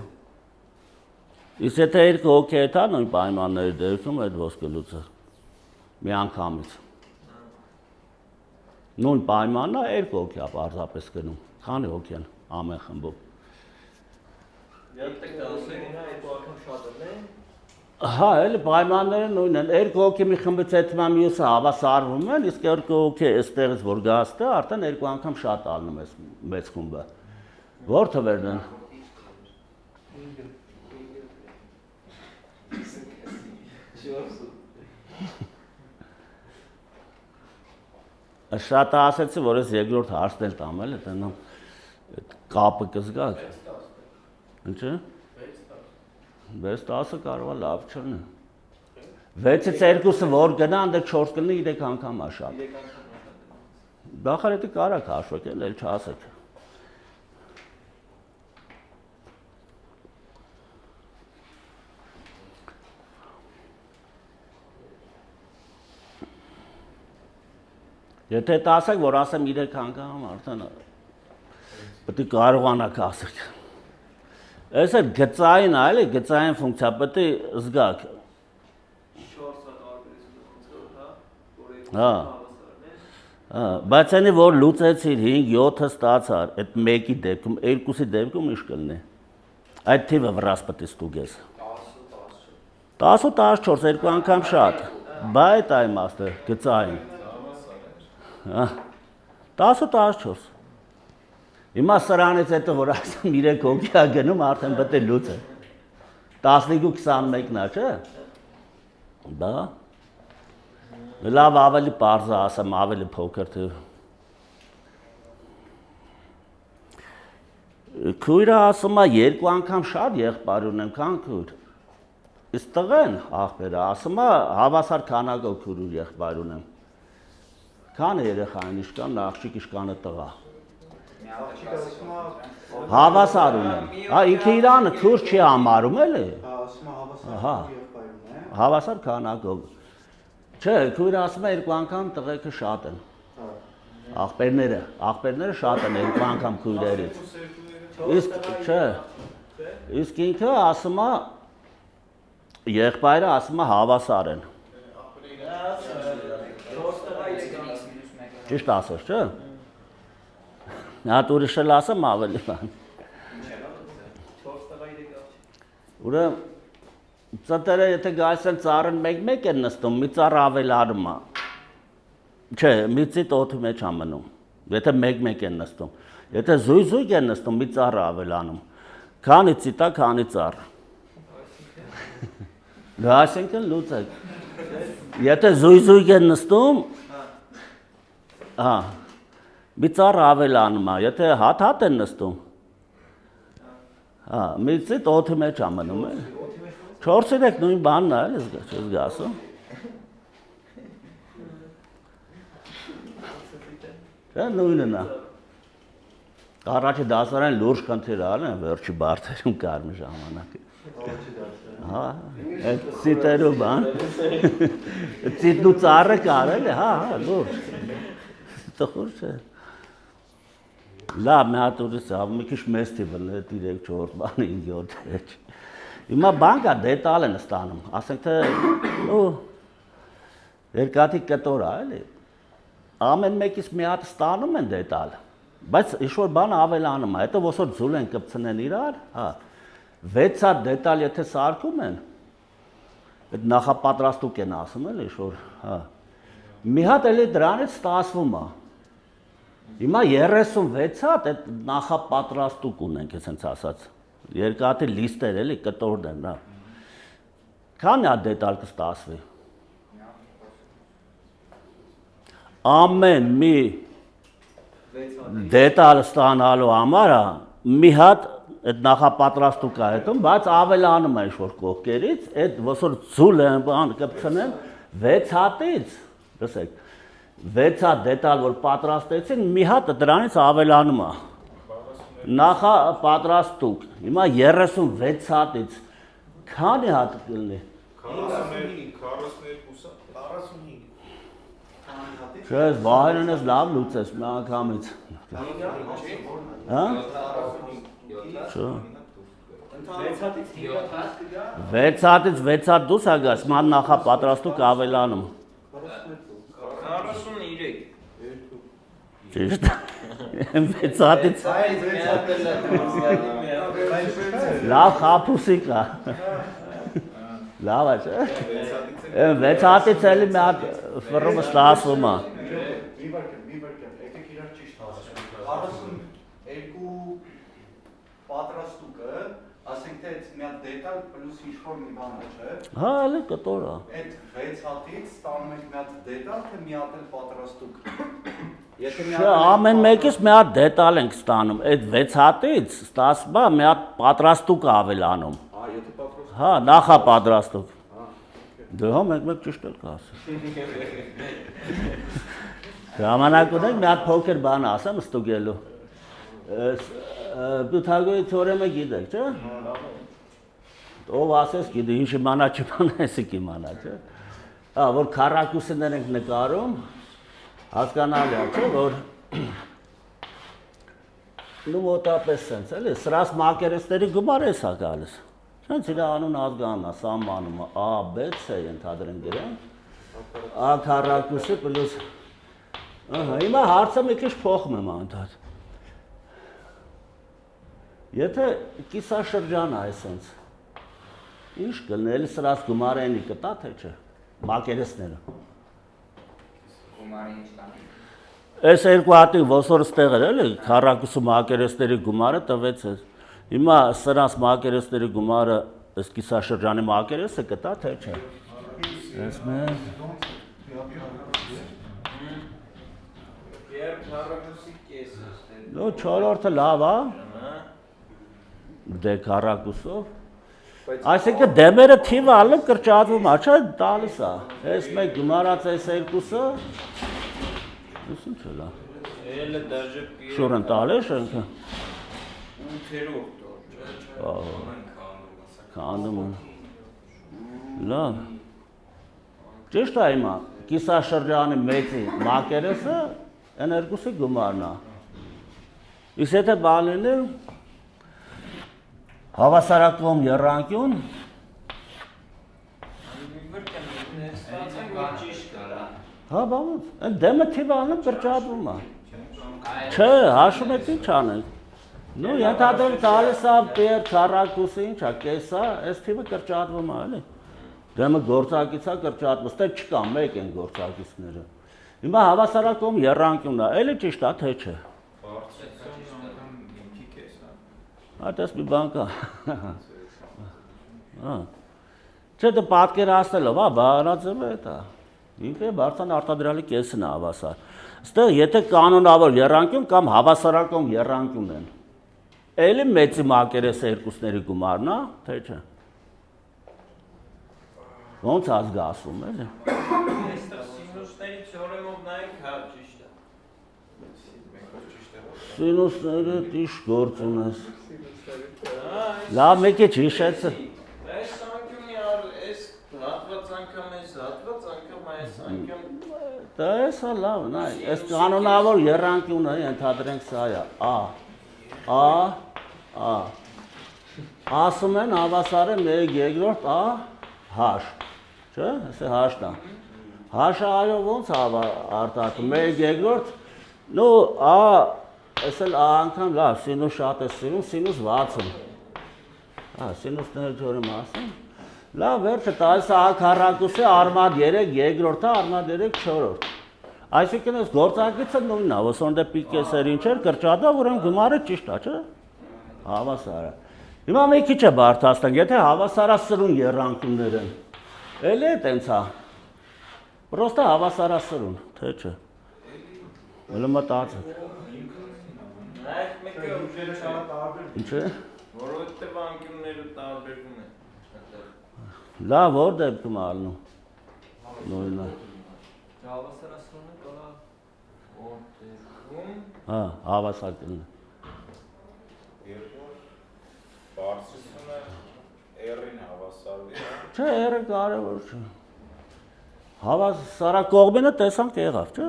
Իսկ եթե երկու հոգի է թա նույն պայմանների դեպքում այդ ոսկե լուծը։ Մի անգամից։ Նույն պայմանն է երկու հոգի է պարզապես գնում։ Քանի հոգի են ամեն խմբում։ Երբ դասերին երկու անգամ շատ են։ Հա, էլի պայմանները նույնն են։ Երկու հոգի մի խմբից հետո մյուսը հավասարվում են, իսկ երկու հոգի այստեղից որ գաստը, արդեն երկու անգամ շատ ալնում է մեծ խումբը։ Որ թվերն են։ Շատ ասեցի, որ ես երկրորդ հարցն էլ տամ էլ, այդնամ կապը կզգաք։ Ինչը։ 6-10-ը կարող է լավ չլինի։ 6-ից 2-ը որ գնա, անդր 4 կլինի 3 անգամ է շատ։ 3 անգամ։ Դախարետի կարակ հաշվեք էլ չասեք։ Եթե տասեք, որ ասեմ 3 անգամ, արդեն պետք է կարողանաք ասեք։ Այս է գծային է, էլի, գծային ֆունկցիա, պետք է զգաք։ 4-ը տարբերությունը ոնց որ հա, որ երկու Հա։ հավասարն է։ Հա, բայց այնի որ լուծեցիր 5-7-ը ստացար, այդ մեկի դեպքում, 2-ի դեպքում ինչ կլինի։ Այդ թիվը վրաս պետք է ստուգես։ 10 ու 14, երկու անգամ շատ։ Բայց այ իմաստը գծային։ Հա։ 10 ու 14։ Հիմա սրանից հետո որ ասեմ 3 հոգի է գնում, արդեն պետք է լուծը։ 15 ու 21-ն է, չէ՞։ Դա։ Լավ ավելի պարզ է ասեմ, ավելի փոքր թե։ Քույրը ասում է 2 անգամ շատ եղբայր ունեմ, քան քույր։ Իսկ տղեն աղբերը ասում է հավասար քանակով քույր ու եղբայր ունեմ։ Քան երեխա են, իշքան աղջիկ, իշքանը տղա։ Հավասար ունեմ։ Հա, ինքը իրանը քույր չի համարում էլի։ Ասում է Ահա։ հավասար եղբայրն է։ Հավասար քանակով։ Չէ, քույրը ասում է 2 անգամ տղեկը շատ են։ Աղբերները շատ են 2 անգամ քույրերից։ Իսկ չէ։ Իսկ ինքը ասում է եղբայրը ասում է հավասար են։ Ճիշտ ասես, չէ՞։ Հատ ուրիշը ասեմ ավելի բան։ 4 տղայի դեկավ։ Ուրեմն ծտերը եթե գայս են ծառն մեկ են նստում, մի ծառ ավելանում է։ Չէ, մի ծիտ օդի մեջ է մնում։ Եթե մեկ են նստում։ Եթե զույգ են նստում, մի ծառ ավելանում։ Քանի ծիտ է, քանի ծառ։ Դա այսինքն լուծեք։ Եթե զույգ են նստում, հա, մի ծառ ավելանում է, եթե հատ են նստում, հա, մի ծիտ օդի մեջ է մնում է։ 4-3 նույն բանն է, ես գասում։ Դա նույնն է։ Առաջի դասարան լուրջ խնդիր ալեն, վերջի բարդերում կարմի ժամանակը։ Հա, այդ ծիտերու բան։ Ծիտն ու ծառը կարել է, հա, լուրջ։ Տխուր չէ։ Լավ, մի հատ ուրիշ է, մի քիչ մեծ տիպն է, 3-4 բան, 5-7 Հիմա բան կա դետալ են ստանում, ասենք թե երկաթի կտոր է, էլի։ Ամեն մեկից մի հատ ստանում են դետալ, բայց ինչ-որ բան ավելանում է, հետո ոսոր ձուլ են կպցնեն իրար, հա, 6 հատ դետալ եթե սարքում են, այդ նախապատրաստուկ են ասում էլ ինչ-որ, հա, մի հատ էլի դրանից ստասվում է, հիմա 36 հատ այդ նախապատրաստուկ ունենք, ես հենց ասած, երկաթի լիստեր էլի կտորն են, հա, քանի հատ դետալ կստասվի, ամեն մի դետալ ստանալու համար մի հատ այդ նախապատրաստուկ է հետում, բայց ավելանում է ինչ-որ կողքերից, այդ ոսոր ձուլ են բան կպցնեն 6 հատից, լսեք, 6 հատ դետալ որ պատրաստեցին, մի հատ դրանից ավելանում է, նախապատրաստուկ, հիմա 36 հատից, քանի հատ կլինի? 42 Չէ, վահերն ես լավ լուծես մի անգամից։ Հա? Չէ։ 6 հատից 6 հատ դուս ագաս, ման նախապատրաստուկ ավելանում։ 43 Ճիշտ։ 6 հատից լավ խապուսի կա։ Լավ է, չէ։ 6 հատից էլի մի հատ ֆռումը ստասվում է։ Մի բերքեմ, եկեք իրար ճիշտ հասկանանք։ 42 պատրաստուկը, ասենք թե մի հատ դետալ պլյուս ինչ-որ մի բան է, չէ։ Հա, էլի կտոր է։ Այդ 6 հատից ստանում ենք մի հատ դետալ, թե մի հատ էլ պատրաստուկ։ Չէ, ամեն մեկից մի հատ դետալ ենք ստանում, այդ 6 հատից ստասվում է մի հատ պատրաստուկ ավելանում։ Եթե պատրաստ։ Հա, նախապատրաստուկ։ Դե հա մեկ ճիշտ էլ կասես։ Ժամանակ ունենք մի հատ փոքր բան ասեմ ստուգելու։ Պյութագորի թեորեմը գիտեք, չէ՞։ Ով ասես գիտի, ինչ իմանա չիմանա, էսի կիմանա, չէ՞։ Հա, որ քառակուսիներ ենք նկարում, հասկանալի է, չէ՞, որ նու մոտապես սենց, էլի, սրաս մակերեսների գումար էս է գալիս։ Սենց իր անուն ազգանն է, սահմանում է, A, B, C ենթադրենք գրեն, A քառակուսի պլյուս, հիմա հարցը մի քիչ փոխում եմ անդադ։ Եթե կիսաշրջան է սենց, ինչ կլինի, էլի սրաս գումարենի կտա, թե չէ, մակերեսները։ Գումարը ինչ կան։ Այս երկու հատի ոսոր ստեղ էր, էլի, քառակուսի մակերեսների գումարը տվեց ես։ Հիմա սրանց մակերեսների գումարը այս կիսաշրջանի մակերեսը կտա, թե չէ։ Ես մեզ։ Երբ քառակուսի կեսը։ Նո, 4-րդը լավ է։ Դե քառակուսով։ Այսինքն դեմերը թիվը ալում կրճատվում է, չէ, տալիս է։ Այս մեկ գումարած այս երկուսը։ Ես ինչ է լավ։ Էլը դաժե Շուրն տալես ինքը։ 8-րդ Քանդում եմ։ Լավ։ Ճիշտ է հիմա, կիսաշրջանի մեծի մակերեսը այն երկուսի գումարն է։ Իսկ եթե բան լինի հավասարակողմ եռանկյուն, Բրկեմ, ստացանք որ ճիշտ կարա։ Հա, բանոց, այն դեմը թիվանը կրճատվում է։ Չէ, հաշում եք ինչ անենք։ Ну, ենթադրենք տալիս է պեր քառակուսը ինչ է, կեսա, այս թիվը կրճատվում է, էլի։ Դեմը գործակից է կրճատվում, ստե չկա, մեկ են գործակիցները։ Հիմա հավասարակողմ եռանկյունն է, էլի ճիշտ է, թե չէ։ Բարձրացիոնն անգամ ինքի կես է։ Հա, դες մի բան կա։ Հա։ Չէ, դե պատկերացնելով, հա, բանաձևը է դա։ Ինքը բարձրան արտադրյալի կեսն է հավասար։ Այստեղ եթե կանոնավոր եռանկյուն կամ հավասարակողմ եռանկյուն են, էլի մեծի մակերեսը երկուսների գումարն է, թե չէ։ Ոնց ազգասում էլի։ Այստեղ սինուսների թեորեմով նայեք, հա, ճիշտ է։ Սինուսները դիշ գործ ունես։ Լավ մեկ է հիշեցը։ Այս անկյունի այս հատված անգամ այս հատված անգամ այս անկյուն Դա էսա լավ, նայ, այս կանոնավոր եռանկյունը ենթադրենք սա է, ասում են հավասար է 1/2 A H, չէ, այս է H-ն է, H-ը այո ոնց արտահայտում, 1/2, նու այս էլ անգամ լավ, սինուս շատ է սիրում, սինուս 60, սինուսների թեորեմը ասեմ, լավ վերջը տալիս է A քառակուսի արմատ 3/2, արմատ 3/4, այսինքն այս գործակիցը նույնն է, ոսոն դե պիկեսեր ինչ էր, կրճատա, ուրեմն գումարը ճիշտ է, չէ, հավասար է։ Հիմա մի քիչ է բարդացնենք, եթե հավասարասրուն եռանկյուններ են, էլի է տենց է, պրոստը հավասարասրուն, թե չէ, էլի մտածեք։ նայեք մեկը ուժեր չա Ինչ է։ որովհետև անկյունները տարբերվում են։ Լավ, որ դեպքում ալնում, նույնն է։ Հավասարացնումը կա Որտեղում Հա, հավասար կլինի։ Երկու բարձրությունը R-ին հավասարվի, Չէ, երը կարևոր չէ։ Հավասարակողմինը տեսանք եղավ, չէ։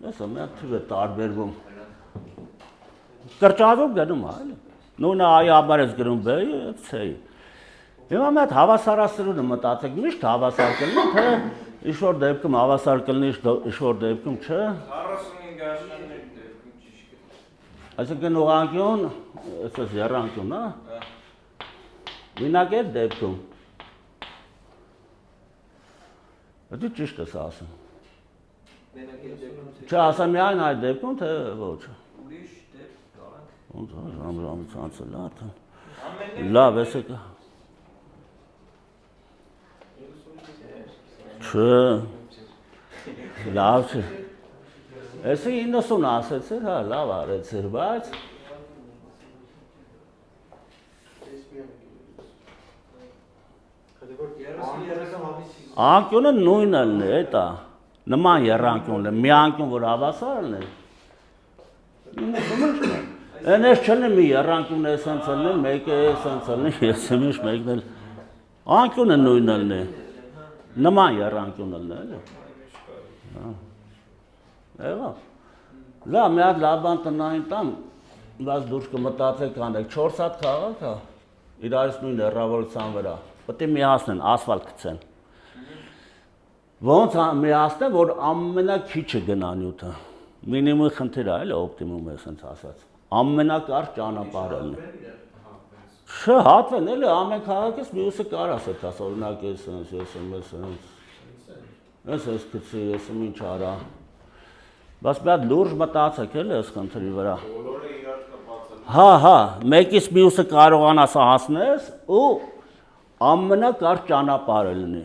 Այսա մի հատ թիվ է տարբերվում։ Կրճատվում գնում է, էլի։ Նույնը A-ի համար ես գրում B-ի, C-ի։ Հիմա մի հատ հավասարասրունը մտածեք, միշտ հավասար կլինի, թե ինչ-որ դեպքում հավասար կլինի, ինչ-որ դեպքում չէ։ 45 աշնանների դեպքում ճիշտ է։ Այսինքն ուղղանկյուն, այսպես եռանկյուն, հա։ Մենակ այդ դեպքում։ Դա ճիշտ ես ասում։ մենակ այդ դեպքում Չէ, ասա միայն այդ դեպքում, թե ոչ։ ուրիշ դեպք կարանք Ոնց է, ժամը ցանցը լավ։ Ամենը Լավ, էսը կա։ Չէ։ Լավ չէ։ Էսը 90 ասեցիր, հա, լավ արեցիր, բայց անկյունը նույնն է, էտա։ Նման եռանկյունն է, մի անկյուն, որ հավասար է։ Այն ես չլինի մի եռանկյուն է սենց լինի, մեկը է սենց լինի, ես միշտ մեկն էլ։ Անկյունը նույնն է։ Նման եռանկյունն է, էլի։ Եղավ։ Լավ, մի հատ լավ բան տնային տամ, բայց դուրս կմտածեք անեք, 4 հատ քաղաք է, իրարից նույն հեռավորության վրա, պետք է միացնեն, ասֆալտ գցեն։ Ոնց միացնեն, որ ամենակիչը գնա նյութը, մինիմում խնդիր է, էլի օպտիմում է սենց ասած, ամենակարճ ճանապարհն է։ Չէ, հատվեն, էլի ամեն քաղաքից մյուսը կարաս է տաս, օրինակ ես սենց, ես գցի, ես ինչ արա։ Բայց մի հատ լուրջ մտածեք էլի այս խնդրի վրա։ բոլորը իրար կապած են։ Հա, մեկից մյուսը կարողանաս հասնես ու ամենակարճ ճանապարհը լինի։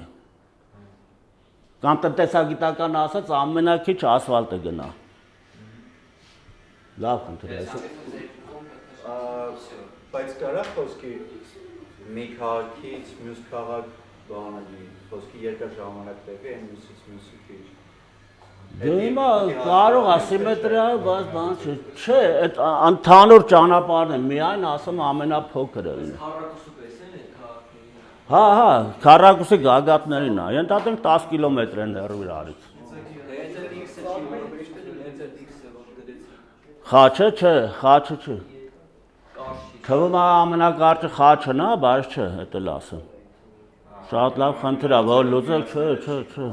Կամ տնտեսագիտական ասած ամենակիչ ասֆալտը գնա։ Լավ խնդիր է։ Բայց կարա խոսքի մի քաղաքից մյուս քաղաք բանալի, խոսքի երկար ժամանակ տևի, այն մյուսից մյուսի քիչ։ Դե հիմա կարող ասիմետրիա, բայց բան չէ։ Չէ, այդ ընդհանուր ճանապարհն է, միայն ասում ամենափոքրը լինի։ քառակուսու պես են այդ քաղաքների Հա, քառակուսի գագաթներին է, ենթադրենք 10 կիլոմետր են հեռու իրարից։ Հենց այդ X-ը չի որ միշտ հենց այդ X-ը որ դրեցի Խաչը չէ, խաչը չէ։ կարճի Թվում է ամենակարճը խաչն է, բայց չէ, էդ էլ ասեմ։ Շատ լավ խնդիր է, որ լուծել, չէ։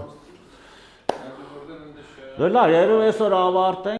Լա, երբ այսօր ավարտենք,